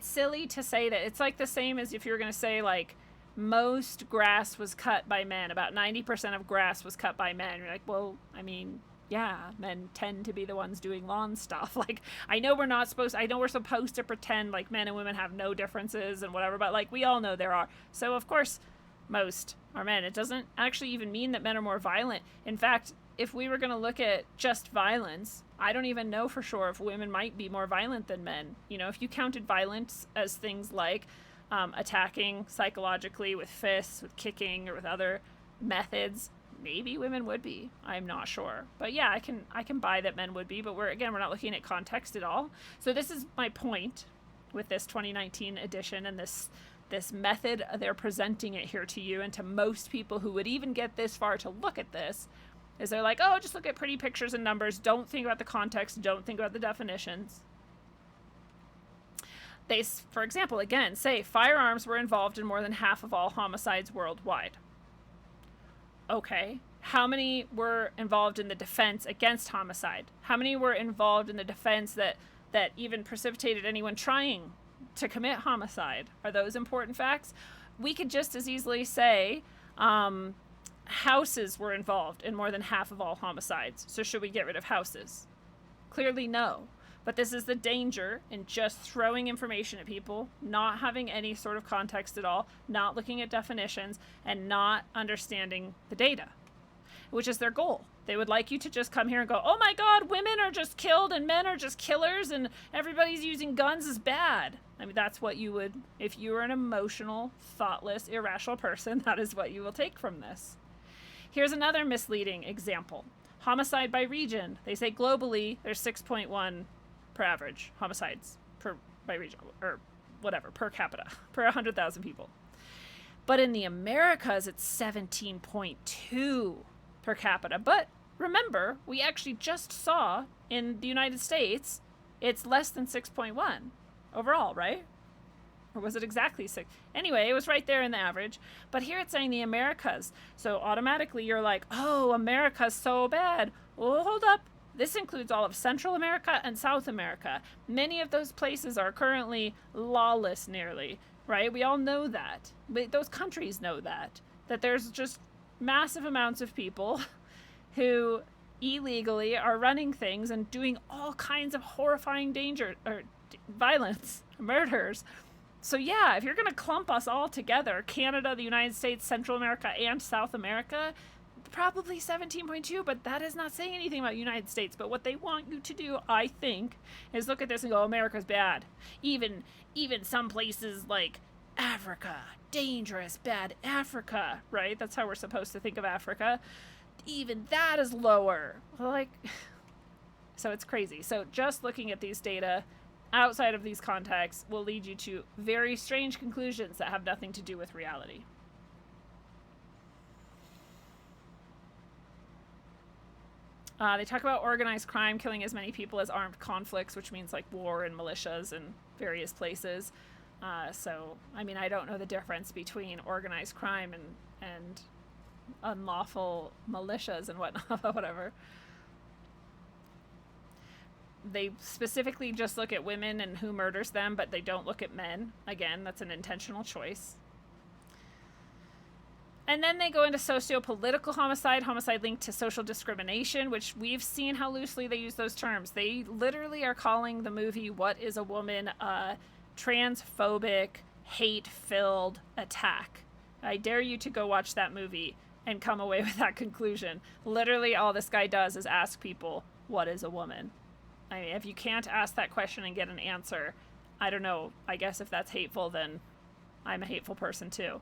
silly to say that. It's like the same as if you were going to say, like, most grass was cut by men. About 90% of grass was cut by men. You're like, well, I mean, yeah, men tend to be the ones doing lawn stuff. Like, I know we're supposed to pretend like men and women have no differences and whatever, but, like, we all know there are. So, of course, most are men. It doesn't actually even mean that men are more violent. In fact, if we were going to look at just violence, I don't even know for sure if women might be more violent than men. If you counted violence as things like attacking psychologically with fists, with kicking, or with other methods, maybe women would be. I'm not sure. But yeah, I can buy that men would be, but we're not looking at context at all. So this is my point with this 2019 edition and this method they're presenting it here to you and to most people who would even get this far to look at this. Is they're like, oh, just look at pretty pictures and numbers. Don't think about the context. Don't think about the definitions. They, for example, again, say firearms were involved in more than half of all homicides worldwide. Okay. How many were involved in the defense against homicide? How many were involved in the defense that even precipitated anyone trying to commit homicide? Are those important facts? We could just as easily say, houses were involved in more than half of all homicides. So should we get rid of houses? Clearly no. But this is the danger in just throwing information at people, not having any sort of context at all, not looking at definitions, and not understanding the data, which is their goal. They would like you to just come here and go, oh my God, women are just killed and men are just killers and everybody's using guns is bad. I mean, that's what you would, if you were an emotional, thoughtless, irrational person, that is what you will take from this. Here's another misleading example. Homicide by region. They say globally there's 6.1 per average homicides by region, or whatever, per capita, per 100,000 people. But in the Americas, it's 17.2 per capita. But remember, we actually just saw in the United States, it's less than 6.1 overall, right? Or was it exactly 6? Anyway, it was right there in the average. But here it's saying the Americas. So automatically you're like, oh, America's so bad. Well, hold up. This includes all of Central America and South America. Many of those places are currently lawless nearly, right? We all know that. Those countries know that there's just massive amounts of people who illegally are running things and doing all kinds of horrifying danger or violence, murders. So yeah, if you're going to clump us all together, Canada, the United States, Central America, and South America, probably 17.2, but that is not saying anything about the United States. But what they want you to do, I think, is look at this and go, America's bad. Even some places like Africa, dangerous, bad Africa, right? That's how we're supposed to think of Africa. Even that is lower. Like, so it's crazy. So just looking at these data outside of these contexts will lead you to very strange conclusions that have nothing to do with reality. They talk about organized crime killing as many people as armed conflicts, which means like war and militias in various places. So, I mean, I don't know the difference between organized crime and unlawful militias and whatnot, whatever. They specifically just look at women and who murders them, but they don't look at men. Again, that's an intentional choice. And then they go into socio-political homicide, homicide linked to social discrimination, which we've seen how loosely they use those terms. They literally are calling the movie What is a Woman a transphobic, hate-filled attack. I dare you to go watch that movie and come away with that conclusion. Literally all this guy does is ask people, what is a woman? I mean, if you can't ask that question and get an answer, I don't know. I guess if that's hateful, then I'm a hateful person too.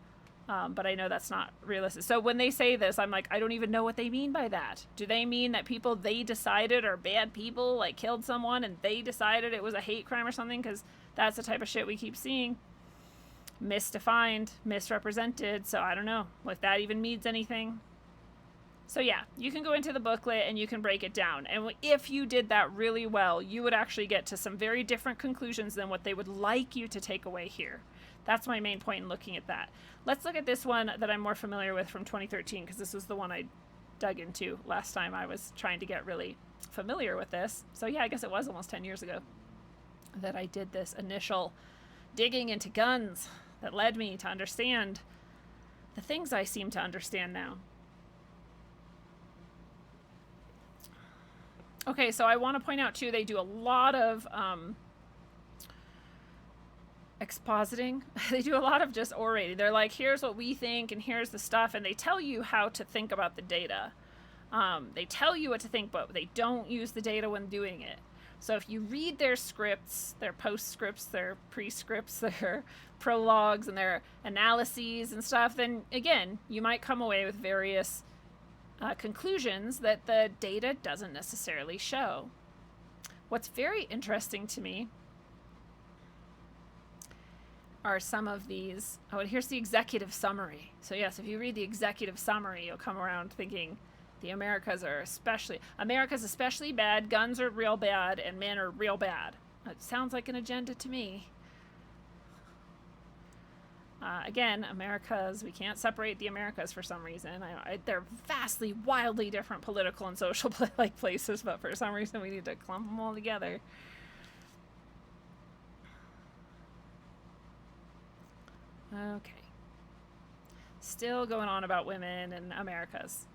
But I know that's not realistic. So when they say this, I'm like, I don't even know what they mean by that. Do they mean that people they decided are bad people, like killed someone and they decided it was a hate crime or something? Because that's the type of shit we keep seeing. Misdefined, misrepresented. So I don't know if that even means anything. So yeah, you can go into the booklet and you can break it down. And if you did that really well, you would actually get to some very different conclusions than what they would like you to take away here. That's my main point in looking at that. Let's look at this one that I'm more familiar with from 2013, because this was the one I dug into last time I was trying to get really familiar with this. So yeah, I guess it was almost 10 years ago that I did this initial digging into guns that led me to understand the things I seem to understand now. Okay, so I want to point out too, they do a lot of expositing. They do a lot of just orating. They're like, here's what we think and here's the stuff, and they tell you how to think about the data. They tell you what to think, but they don't use the data when doing it. So if you read their scripts, their postscripts, their prescripts, their prologues, and their analyses and stuff, then again, you might come away with various conclusions that the data doesn't necessarily show. What's very interesting to me are some of these. Oh, and here's the executive summary. So yes, if you read the executive summary, you'll come around thinking the Americas especially bad, guns are real bad, and men are real bad. It sounds like an agenda to me. Again, Americas, we can't separate the Americas for some reason. They're vastly, wildly different political and social places, but for some reason we need to clump them all together. Okay. Still going on about women and Americas.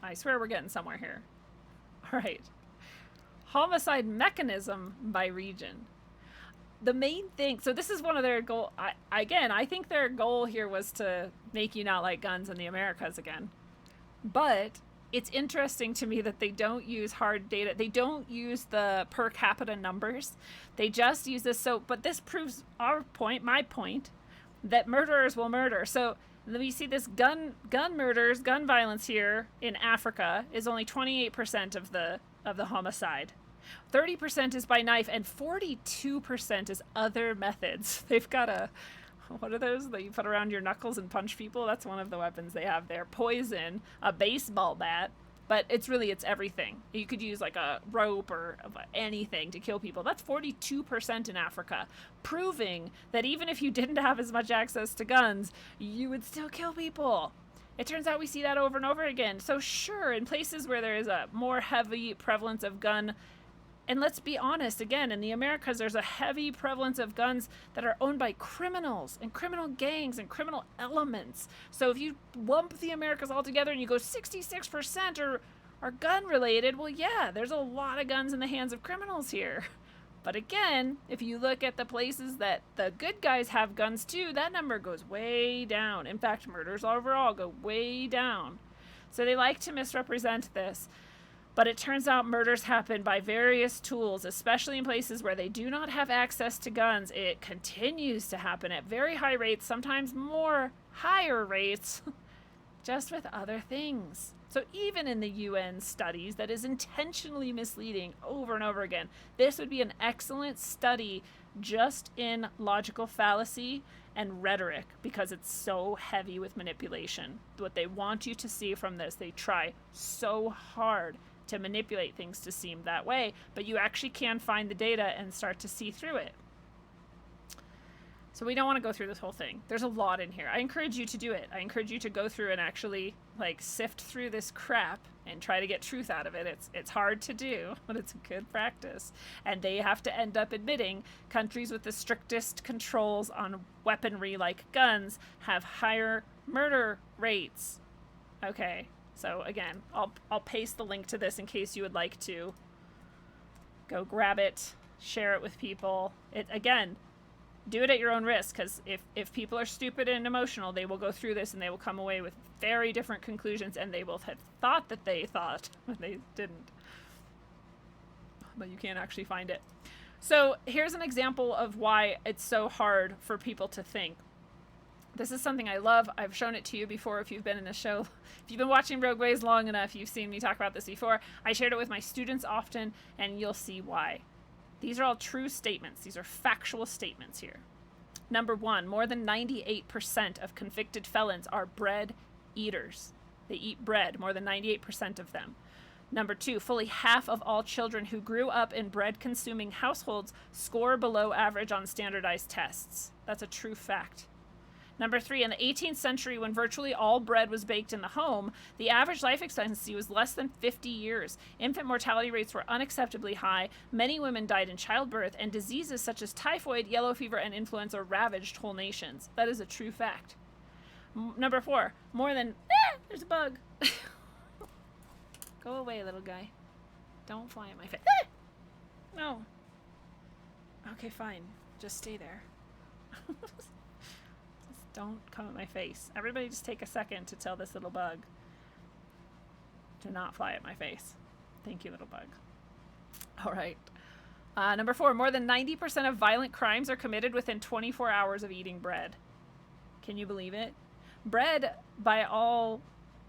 I swear we're getting somewhere here. All right. Homicide mechanism by region. The main thing, so this is one of their goal. I think their goal here was to make you not like guns in the Americas again. But it's interesting to me that they don't use hard data. They don't use the per capita numbers. They just use this. So, but this proves our point, my point, that murderers will murder. So we see this gun murders, gun violence here in Africa is only 28% of the homicide. 30% is by knife and 42% is other methods. They've got a What are those that you put around your knuckles and punch people? That's one of the weapons they have there. Poison, a baseball bat, but it's everything. You could use like a rope or anything to kill people. That's 42% in Africa, proving that even if you didn't have as much access to guns, you would still kill people. It turns out we see that over and over again. So sure, in places where there is a more heavy prevalence of gun, and let's be honest, again, in the Americas, there's a heavy prevalence of guns that are owned by criminals and criminal gangs and criminal elements. So if you lump the Americas all together and you go 66% are gun related, well, yeah, there's a lot of guns in the hands of criminals here. But again, if you look at the places that the good guys have guns too, that number goes way down. In fact, murders overall go way down. So they like to misrepresent this. But it turns out murders happen by various tools, especially in places where they do not have access to guns. It continues to happen at very high rates, sometimes more higher rates, just with other things. So even in the UN studies, that is intentionally misleading over and over again. This would be an excellent study just in logical fallacy and rhetoric, because it's so heavy with manipulation. What they want you to see from this, they try so hard to manipulate things to seem that way, but you actually can find the data and start to see through it. So we don't want to go through this whole thing. There's a lot in here. I encourage you to do it. I encourage you to go through and actually sift through this crap and try to get truth out of it. It's hard to do, but it's good practice. And they have to end up admitting countries with the strictest controls on weaponry like guns have higher murder rates. Okay. So again, I'll paste the link to this in case you would like to go grab it, share it with people. Again, do it at your own risk, because if people are stupid and emotional, they will go through this and they will come away with very different conclusions, and they will have thought that they thought, but they didn't. But you can't actually find it. So here's an example of why it's so hard for people to think. This is something I love. I've shown it to you before if you've been in the show. If you've been watching Rogueways long enough, you've seen me talk about this before. I shared it with my students often, and you'll see why. These are all true statements. These are factual statements here. Number one, more than 98% of convicted felons are bread eaters. They eat bread, more than 98% of them. Number two, fully half of all children who grew up in bread-consuming households score below average on standardized tests. That's a true fact. Number three, in the 18th century, when virtually all bread was baked in the home, the average life expectancy was less than 50 years. Infant mortality rates were unacceptably high. Many women died in childbirth, and diseases such as typhoid, yellow fever, and influenza ravaged whole nations. That is a true fact. Number four, more than... there's a bug. Go away, little guy. Don't fly at my face. No. Okay, fine. Just stay there. Don't come at my face. Everybody just take a second to tell this little bug to not fly at my face. Thank you, little bug. All right. Number four, more than 90% of violent crimes are committed within 24 hours of eating bread. Can you believe it? Bread, by all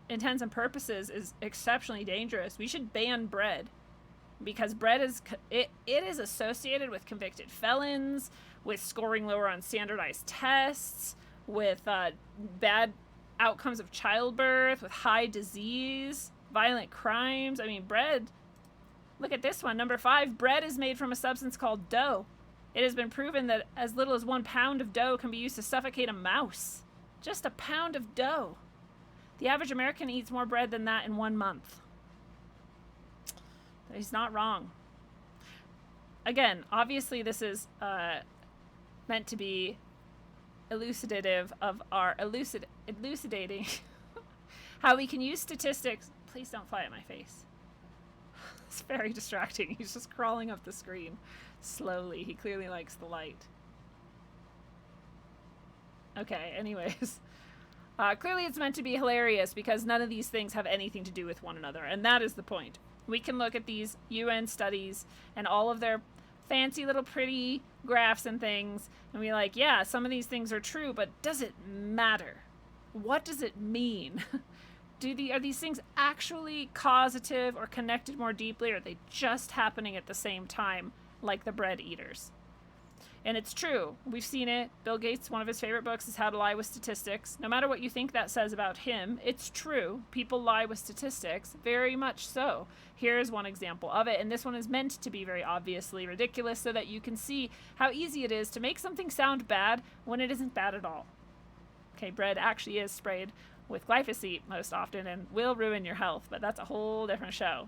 intents and purposes, is exceptionally dangerous. We should ban bread, because bread is it is associated with convicted felons, with scoring lower on standardized tests, with bad outcomes of childbirth, with high disease, violent crimes. I mean, bread, look at this one. Number five, bread is made from a substance called dough. It has been proven that as little as 1 pound of dough can be used to suffocate a mouse. Just a pound of dough. The average American eats more bread than that in 1 month. He's not wrong. Again, obviously this is meant to be elucidative of our elucidating how we can use statistics. Please don't fly at my face. It's very distracting. He's just crawling up the screen slowly. He clearly likes the light. Okay, anyways. Clearly it's meant to be hilarious, because none of these things have anything to do with one another, and that is the point. We can look at these UN studies and all of their fancy little pretty graphs and things, and be like, yeah, some of these things are true, but does it matter? What does it mean? Are these things actually causative or connected more deeply, or are they just happening at the same time, like the bread eaters? And it's true. We've seen it. Bill Gates, one of his favorite books is How to Lie with Statistics. No matter what you think that says about him, it's true. People lie with statistics, very much so. Here's one example of it, and this one is meant to be very obviously ridiculous so that you can see how easy it is to make something sound bad when it isn't bad at all. Okay, bread actually is sprayed with glyphosate most often and will ruin your health, but that's a whole different show.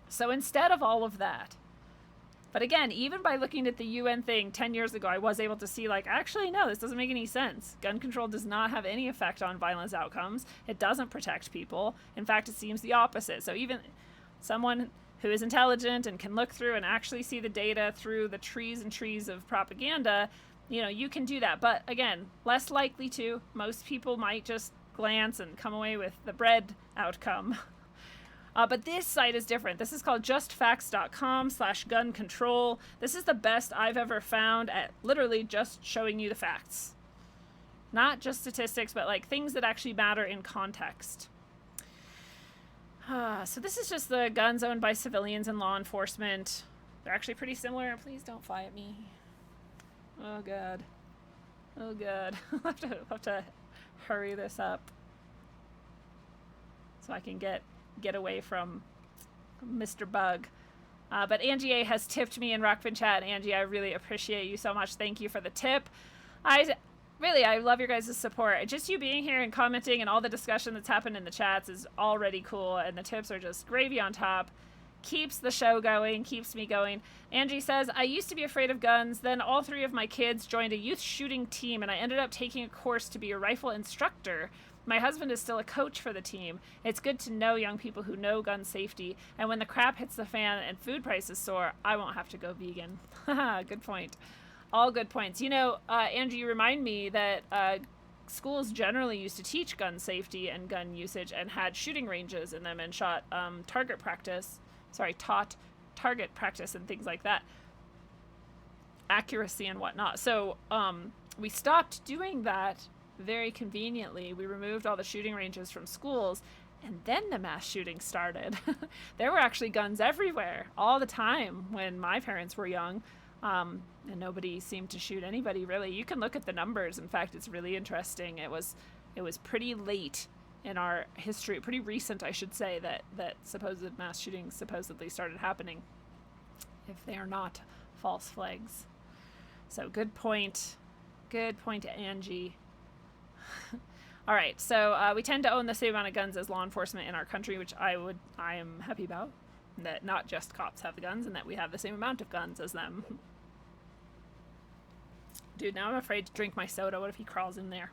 So instead of all of that, but again, even by looking at the UN thing 10 years ago, I was able to see, like, actually, no, this doesn't make any sense. Gun control does not have any effect on violence outcomes. It doesn't protect people. In fact, it seems the opposite. So even someone who is intelligent and can look through and actually see the data through the trees and trees of propaganda, you can do that. But again, less likely to. Most people might just glance and come away with the bread outcome. But this site is different. This is called justfacts.com/gun control. This is the best I've ever found at literally just showing you the facts. Not just statistics, but like things that actually matter in context. So this is just the guns owned by civilians and law enforcement. They're actually pretty similar. Please don't fly at me. Oh, God. Oh, God. I'll have to hurry this up so I can get away from Mr. Bug. But Angie A has tipped me in Rockfin Chat. Angie, I really appreciate you so much. Thank you for the tip. I love your guys' support. Just you being here and commenting and all the discussion that's happened in the chats is already cool, and the tips are just gravy on top. Keeps the show going, keeps me going. Angie says, I used to be afraid of guns, then all 3 of my kids joined a youth shooting team, and I ended up taking a course to be a rifle instructor. My husband is still a coach for the team. It's good to know young people who know gun safety, and when the crap hits the fan and food prices soar, I won't have to go vegan. Haha, good point. All good points. Andrew, you remind me that schools generally used to teach gun safety and gun usage and had shooting ranges in them and taught target practice and things like that. Accuracy and whatnot. So we stopped doing that very conveniently. We removed all the shooting ranges from schools, and then the mass shooting started. There were actually guns everywhere all the time when my parents were young. And nobody seemed to shoot anybody, really. You can look at the numbers. In fact, it's really interesting. It was pretty late in our history, pretty recent, I should say, that supposed mass shootings supposedly started happening, if they are not false flags. So good point. Good point, Angie. All right, so we tend to own the same amount of guns as law enforcement in our country, which I am happy about. That not just cops have the guns, and that we have the same amount of guns as them. Dude, now I'm afraid to drink my soda. What if he crawls in there?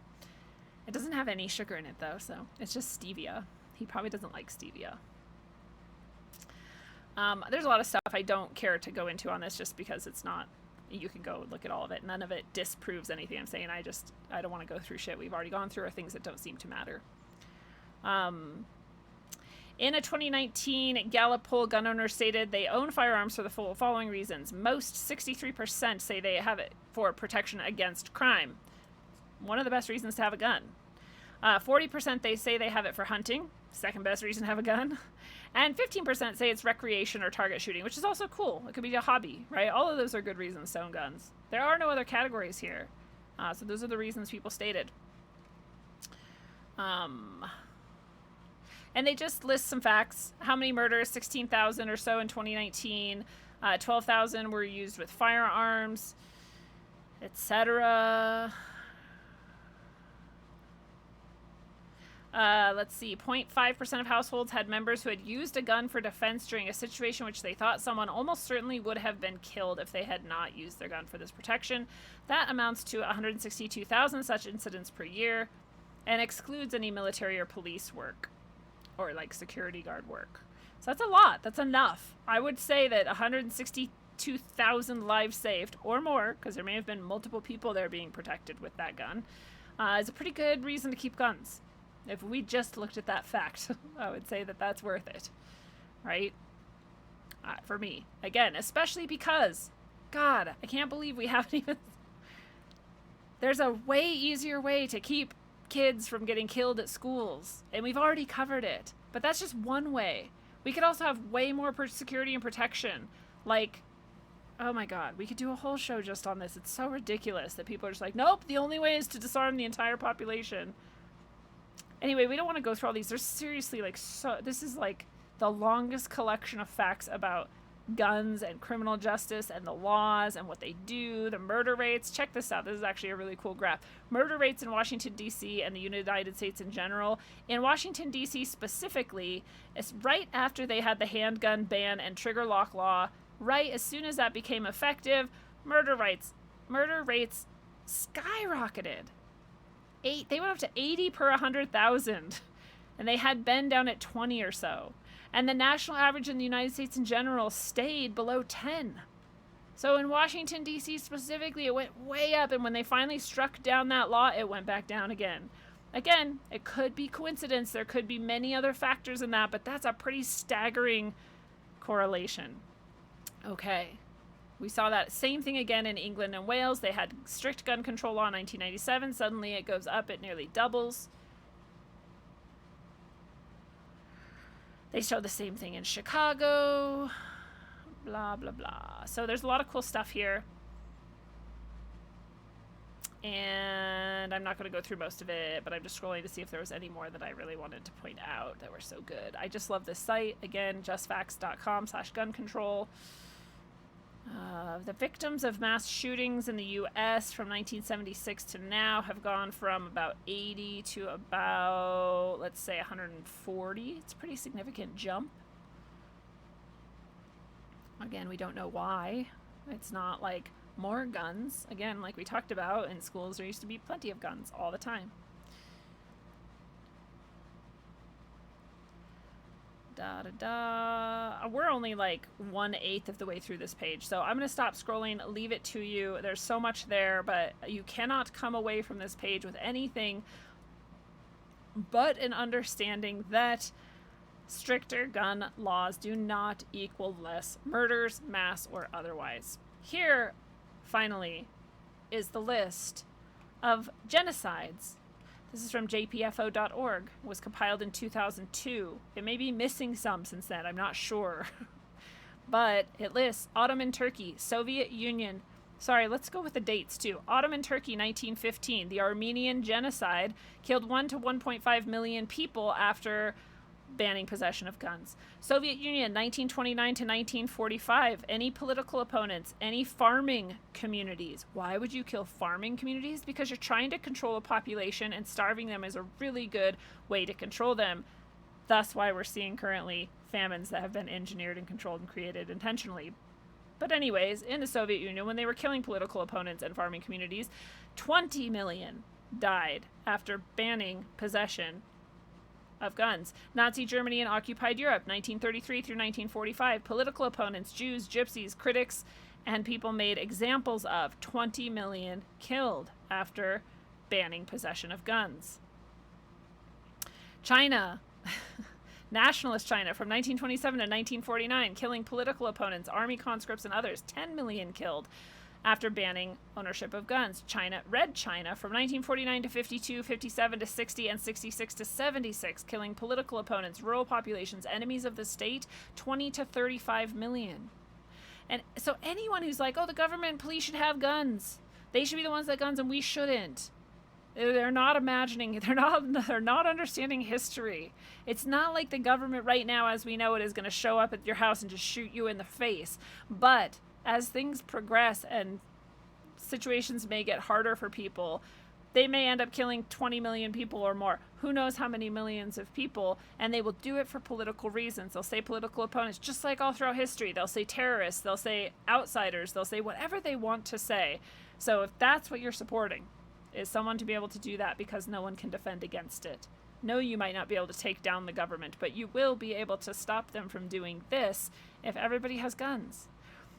It doesn't have any sugar in it, though, so it's just stevia. He probably doesn't like stevia. There's a lot of stuff I don't care to go into on this just because it's not... You can go look at all of it. None of it disproves anything I'm saying. I don't want to go through shit we've already gone through or things that don't seem to matter. In a 2019 Gallup poll, gun owners stated they own firearms for the following reasons. Most, 63%, say they have it for protection against crime. One of the best reasons to have a gun. 40% they say they have it for hunting. Second best reason to have a gun. And 15% say it's recreation or target shooting, which is also cool. It could be a hobby, right? All of those are good reasons to own guns. There are no other categories here. So those are the reasons people stated. And they just list some facts. How many murders? 16,000 or so in 2019. 12,000 were used with firearms, etc. Let's see. 0.5% of households had members who had used a gun for defense during a situation which they thought someone almost certainly would have been killed if they had not used their gun for this protection. That amounts to 162,000 such incidents per year and excludes any military or police work or like security guard work. So that's a lot. That's enough. I would say that 162,000 lives saved or more, because there may have been multiple people there being protected with that gun, is a pretty good reason to keep guns. If we just looked at that fact, I would say that that's worth it, right? For me. Again, especially because, God, I can't believe we haven't even... There's a way easier way to keep kids from getting killed at schools, and we've already covered it. But that's just one way. We could also have way more security and protection, like Oh my God, we could do a whole show just on this. It's so ridiculous that people are just like, nope, the only way is to disarm the entire population. Anyway, we don't want to go through all these. There's seriously this is like the longest collection of facts about guns and criminal justice and the laws and what they do, the murder rates. Check this out. This is actually a really cool graph. Murder rates in Washington, D.C. and the United States in general. In Washington, D.C. specifically, it's right after they had the handgun ban and trigger lock law, right as soon as that became effective, murder rates skyrocketed. They went up to 80 per 100,000, and they had been down at 20 or so. And the national average in the United States in general stayed below 10. So in Washington, D.C. specifically, it went way up. And when they finally struck down that law, it went back down again. Again, it could be coincidence. There could be many other factors in that, but that's a pretty staggering correlation. Okay. We saw that same thing again in England and Wales. They had strict gun control law in 1997. Suddenly it goes up. It nearly doubles. They show the same thing in Chicago, blah, blah, blah. So there's a lot of cool stuff here. And I'm not going to go through most of it, but I'm just scrolling to see if there was any more that I really wanted to point out that were so good. I just love this site. Again, justfacts.com/gun control. The victims of mass shootings in the U.S. from 1976 to now have gone from about 80 to about, let's say, 140. It's a pretty significant jump. Again, we don't know why. It's not like more guns. Again, like we talked about, in schools there used to be plenty of guns all the time. We're only like 1/8 of the way through this page, so I'm going to stop scrolling, leave it to you. There's so much there, but you cannot come away from this page with anything but an understanding that stricter gun laws do not equal less murders, mass or otherwise. Here, finally, is the list of genocides. This is from jpfo.org. It was compiled in 2002. It may be missing some since then. I'm not sure. But it lists Ottoman Turkey, Soviet Union. Sorry, let's go with the dates too. Ottoman Turkey, 1915. The Armenian genocide killed 1 to 1.5 million people after banning possession of guns. Soviet Union, 1929 to 1945. Any political opponents, any farming communities. Why would you kill farming communities? Because you're trying to control a population, and starving them is a really good way to control them. That's why we're seeing currently famines that have been engineered and controlled and created intentionally. But anyways, in the Soviet Union, when they were killing political opponents and farming communities, 20 million died after banning possession of guns. Nazi Germany and occupied Europe, 1933 through 1945. Political opponents, Jews, gypsies, critics, and people made examples of. 20 million killed after banning possession of guns. China, nationalist China, from 1927 to 1949, killing political opponents, army conscripts, and others. 10 million killed after banning ownership of guns. China, Red China, from 1949 to 52, 57 to 60, and 66 to 76, killing political opponents, rural populations, enemies of the state, 20 to 35 million. And so anyone who's like, oh, the government and police should have guns, they should be the ones that have guns and we shouldn't. They're not imagining, they're not understanding history. It's not like the government right now, as we know it, is going to show up at your house and just shoot you in the face. But as things progress and situations may get harder for people, they may end up killing 20 million people or more. Who knows how many millions of people, and they will do it for political reasons. They'll say political opponents, just like all throughout history. They'll say terrorists, they'll say outsiders, they'll say whatever they want to say. So if that's what you're supporting, is someone to be able to do that because no one can defend against it. No, you might not be able to take down the government, but you will be able to stop them from doing this if everybody has guns.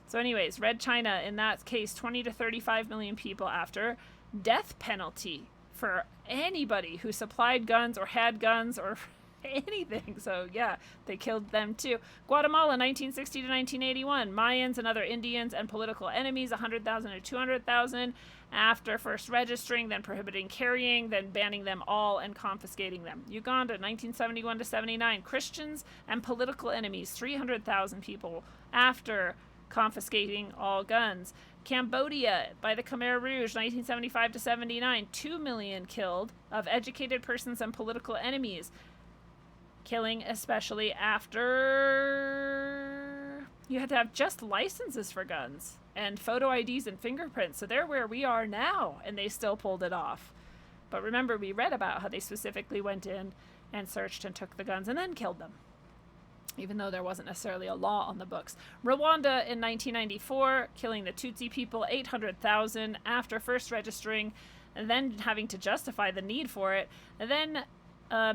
So anyways, Red China, in that case, 20 to 35 million people after. Death penalty for anybody who supplied guns or had guns or anything. So yeah, they killed them too. Guatemala, 1960 to 1981. Mayans and other Indians and political enemies, 100,000 to 200,000. After first registering, then prohibiting carrying, then banning them all and confiscating them. Uganda, 1971 to 79. Christians and political enemies, 300,000 people after confiscating all guns. Cambodia, by the Khmer Rouge, 1975 to 79, 2 million killed of educated persons and political enemies. Killing especially after you had to have just licenses for guns and photo IDs and fingerprints. So they're where we are now, and they still pulled it off. But remember, we read about how they specifically went in and searched and took the guns and then killed them, even though there wasn't necessarily a law on the books. Rwanda in 1994, killing the Tutsi people, 800,000 after first registering and then having to justify the need for it, and then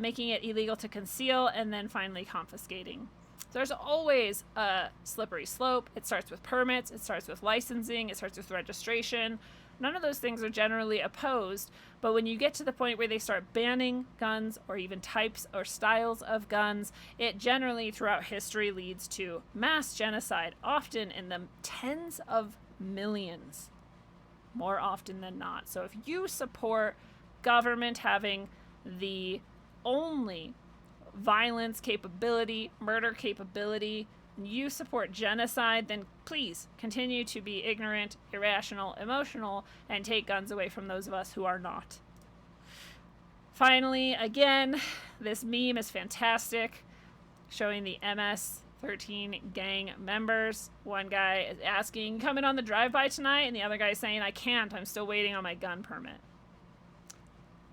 making it illegal to conceal, and then finally confiscating. There's always a slippery slope. It starts with permits, it starts with licensing, it starts with registration. None of those things are generally opposed, but when you get to the point where they start banning guns or even types or styles of guns, it generally throughout history leads to mass genocide, often in the tens of millions, more often than not. So if you support government having the only violence capability, murder capability, you support genocide, then please continue to be ignorant, irrational, emotional, and take guns away from those of us who are not. Finally, again, this meme is fantastic, showing the MS-13 gang members. One guy is asking, "Coming on the drive-by tonight?" And the other guy is saying, "I can't, I'm still waiting on my gun permit."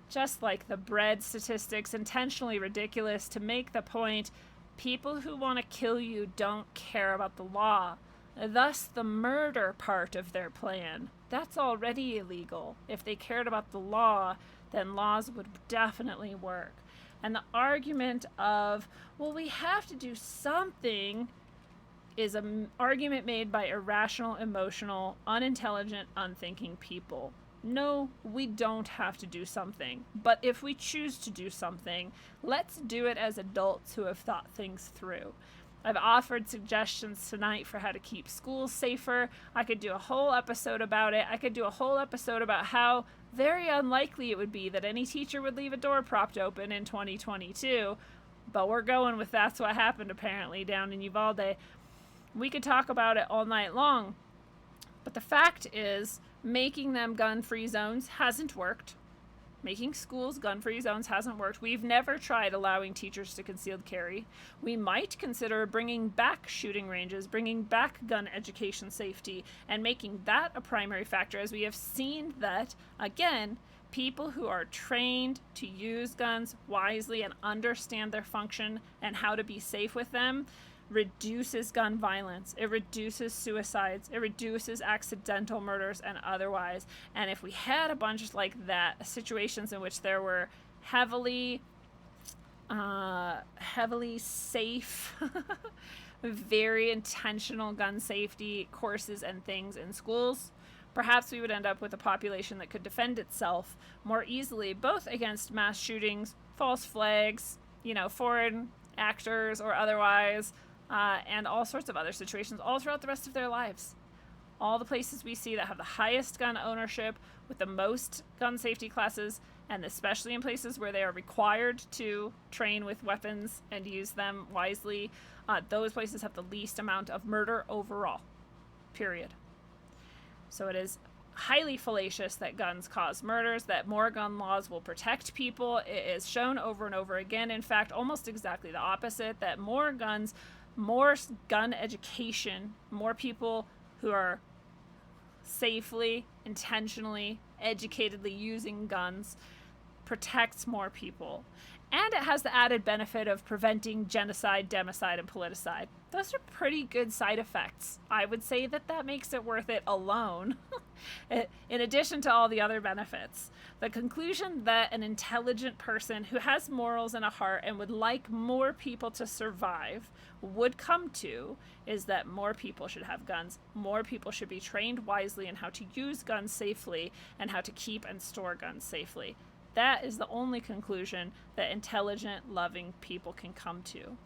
Just like the bread statistics, intentionally ridiculous to make the point, people who want to kill you don't care about the law. Thus, the murder part of their plan, that's already illegal. If they cared about the law, then laws would definitely work. And the argument of, well, we have to do something, is an argument made by irrational, emotional, unintelligent, unthinking people. No, we don't have to do something. But if we choose to do something, let's do it as adults who have thought things through. I've offered suggestions tonight for how to keep schools safer. I could do a whole episode about it. I could do a whole episode about how very unlikely it would be that any teacher would leave a door propped open in 2022. But we're going with that's what happened apparently down in Uvalde. We could talk about it all night long. But the fact is, making them gun-free zones hasn't worked. Making schools gun-free zones hasn't worked. We've never tried allowing teachers to concealed carry. We might consider bringing back shooting ranges, bringing back gun education safety, and making that a primary factor, as we have seen that, again, people who are trained to use guns wisely and understand their function and how to be safe with them reduces gun violence, it reduces suicides, it reduces accidental murders and otherwise. And if we had a bunch like that, situations in which there were heavily safe, very intentional gun safety courses and things in schools, perhaps we would end up with a population that could defend itself more easily, both against mass shootings, false flags, foreign actors or otherwise, and all sorts of other situations all throughout the rest of their lives. All the places we see that have the highest gun ownership with the most gun safety classes, and especially in places where they are required to train with weapons and use them wisely, those places have the least amount of murder overall, period. So it is highly fallacious that guns cause murders, that more gun laws will protect people. It is shown over and over again, in fact, almost exactly the opposite, that more guns, more gun education, more people who are safely, intentionally, educatedly using guns protects more people. And it has the added benefit of preventing genocide, democide, and politicide. Those are pretty good side effects. I would say that makes it worth it alone, in addition to all the other benefits. The conclusion that an intelligent person who has morals and a heart and would like more people to survive would come to is that more people should have guns. More people should be trained wisely in how to use guns safely and how to keep and store guns safely. That is the only conclusion that intelligent, loving people can come to.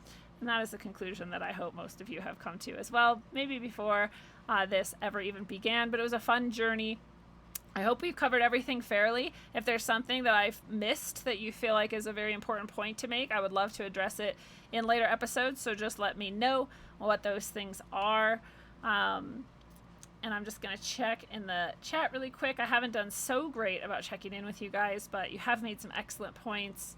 And that is the conclusion that I hope most of you have come to as well, maybe before this ever even began, but it was a fun journey. I hope we've covered everything fairly. If there's something that I've missed that you feel like is a very important point to make, I would love to address it in later episodes, so just let me know what those things are. And I'm just going to check in the chat really quick. I haven't done so great about checking in with you guys, but you have made some excellent points.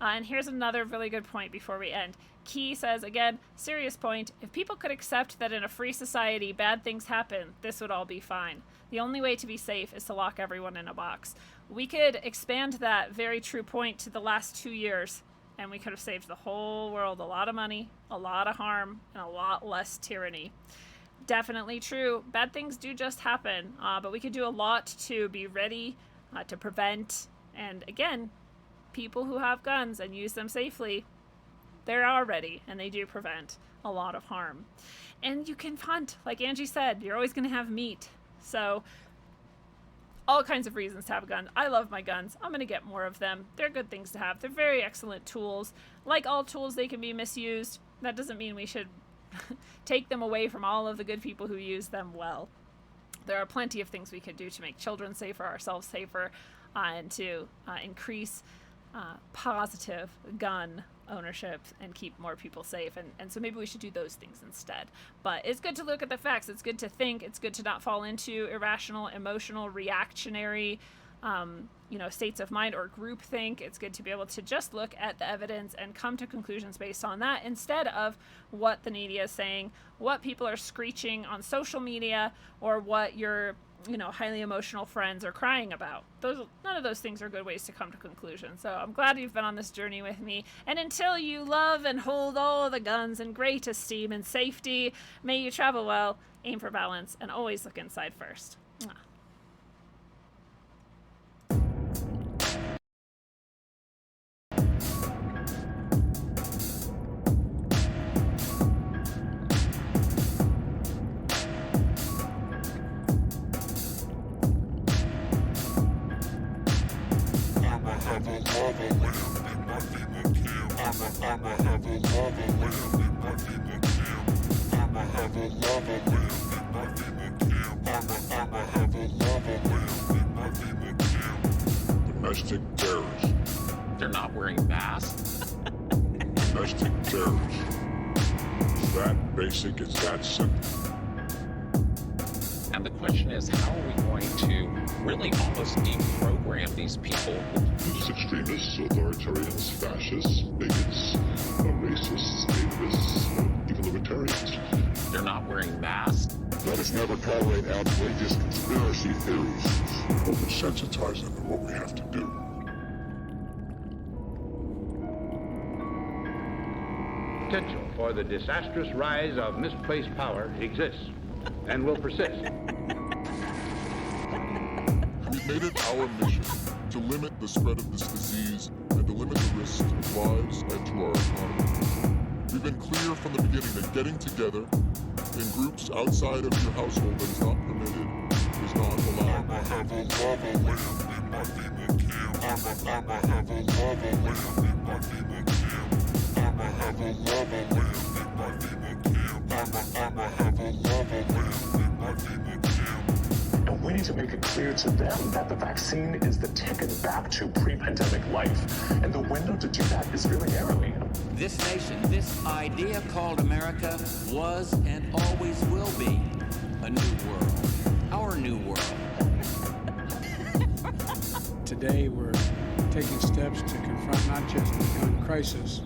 And here's another really good point before we end. Key says, again, serious point, if people could accept that in a free society bad things happen, this would all be fine. The only way to be safe is to lock everyone in a box. We could expand that very true point to the last 2 years, and we could have saved the whole world a lot of money, a lot of harm, and a lot less tyranny. Definitely true. Bad things do just happen, but we could do a lot to be ready to prevent. And again, people who have guns and use them safely, they are ready, and they do prevent a lot of harm. And you can hunt, like Angie said, you're always going to have meat. So all kinds of reasons to have a gun. I love my guns. I'm going to get more of them. They're good things to have. They're very excellent tools. Like all tools, they can be misused. That doesn't mean we should take them away from all of the good people who use them well. There are plenty of things we could do to make children safer, ourselves safer, and to increase positive gun ownership and keep more people safe, and so maybe we should do those things instead. But it's good to look at the facts. It's good to think. It's good to not fall into irrational, emotional, reactionary states of mind or groupthink. It's good to be able to just look at the evidence and come to conclusions based on that, instead of what the media is saying, what people are screeching on social media, or what your highly emotional friends are crying about. None of those things are good ways to come to conclusions. So I'm glad you've been on this journey with me. And until you love and hold all the guns in great esteem and safety, may you travel well, aim for balance, and always look inside first. Mwah. Domestic terrorists. They're not wearing masks. Domestic terrorists. It's that basic, it's that simple. And the question is, how are we going to really almost deprogram these people? These extremists, authoritarians, fascists, bigots, racists, nativists, even libertarians. They're not wearing masks. Let us never tolerate outrageous conspiracy theories. We'll desensitize them to what we have to do. Potential for the disastrous rise of misplaced power exists and will persist. We've made it our mission to limit the spread of this disease and to limit the risks to lives and to our economy. We've been clear from the beginning that getting together in groups outside of your household that is not permitted is not allowed. And we need to make it clear to them that the vaccine is the ticket back to pre-pandemic life. And the window to do that is very narrowly. This nation, this idea called America, was and always will be a new world. Our new world. Today we're taking steps to confront not just the gun crisis,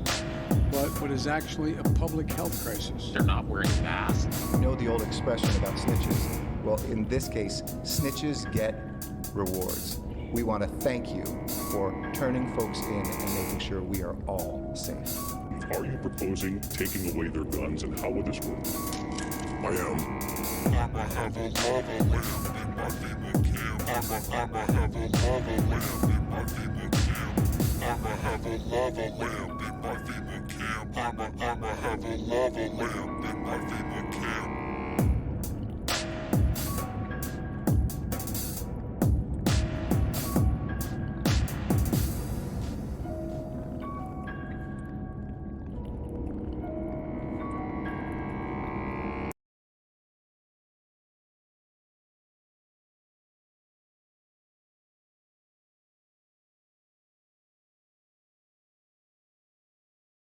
but what is actually a public health crisis. They're not wearing masks. You know the old expression about snitches? Well, in this case, snitches get rewards. We want to thank you for turning folks in and making sure we are all safe. Are you proposing taking away their guns, and how would this work? I am.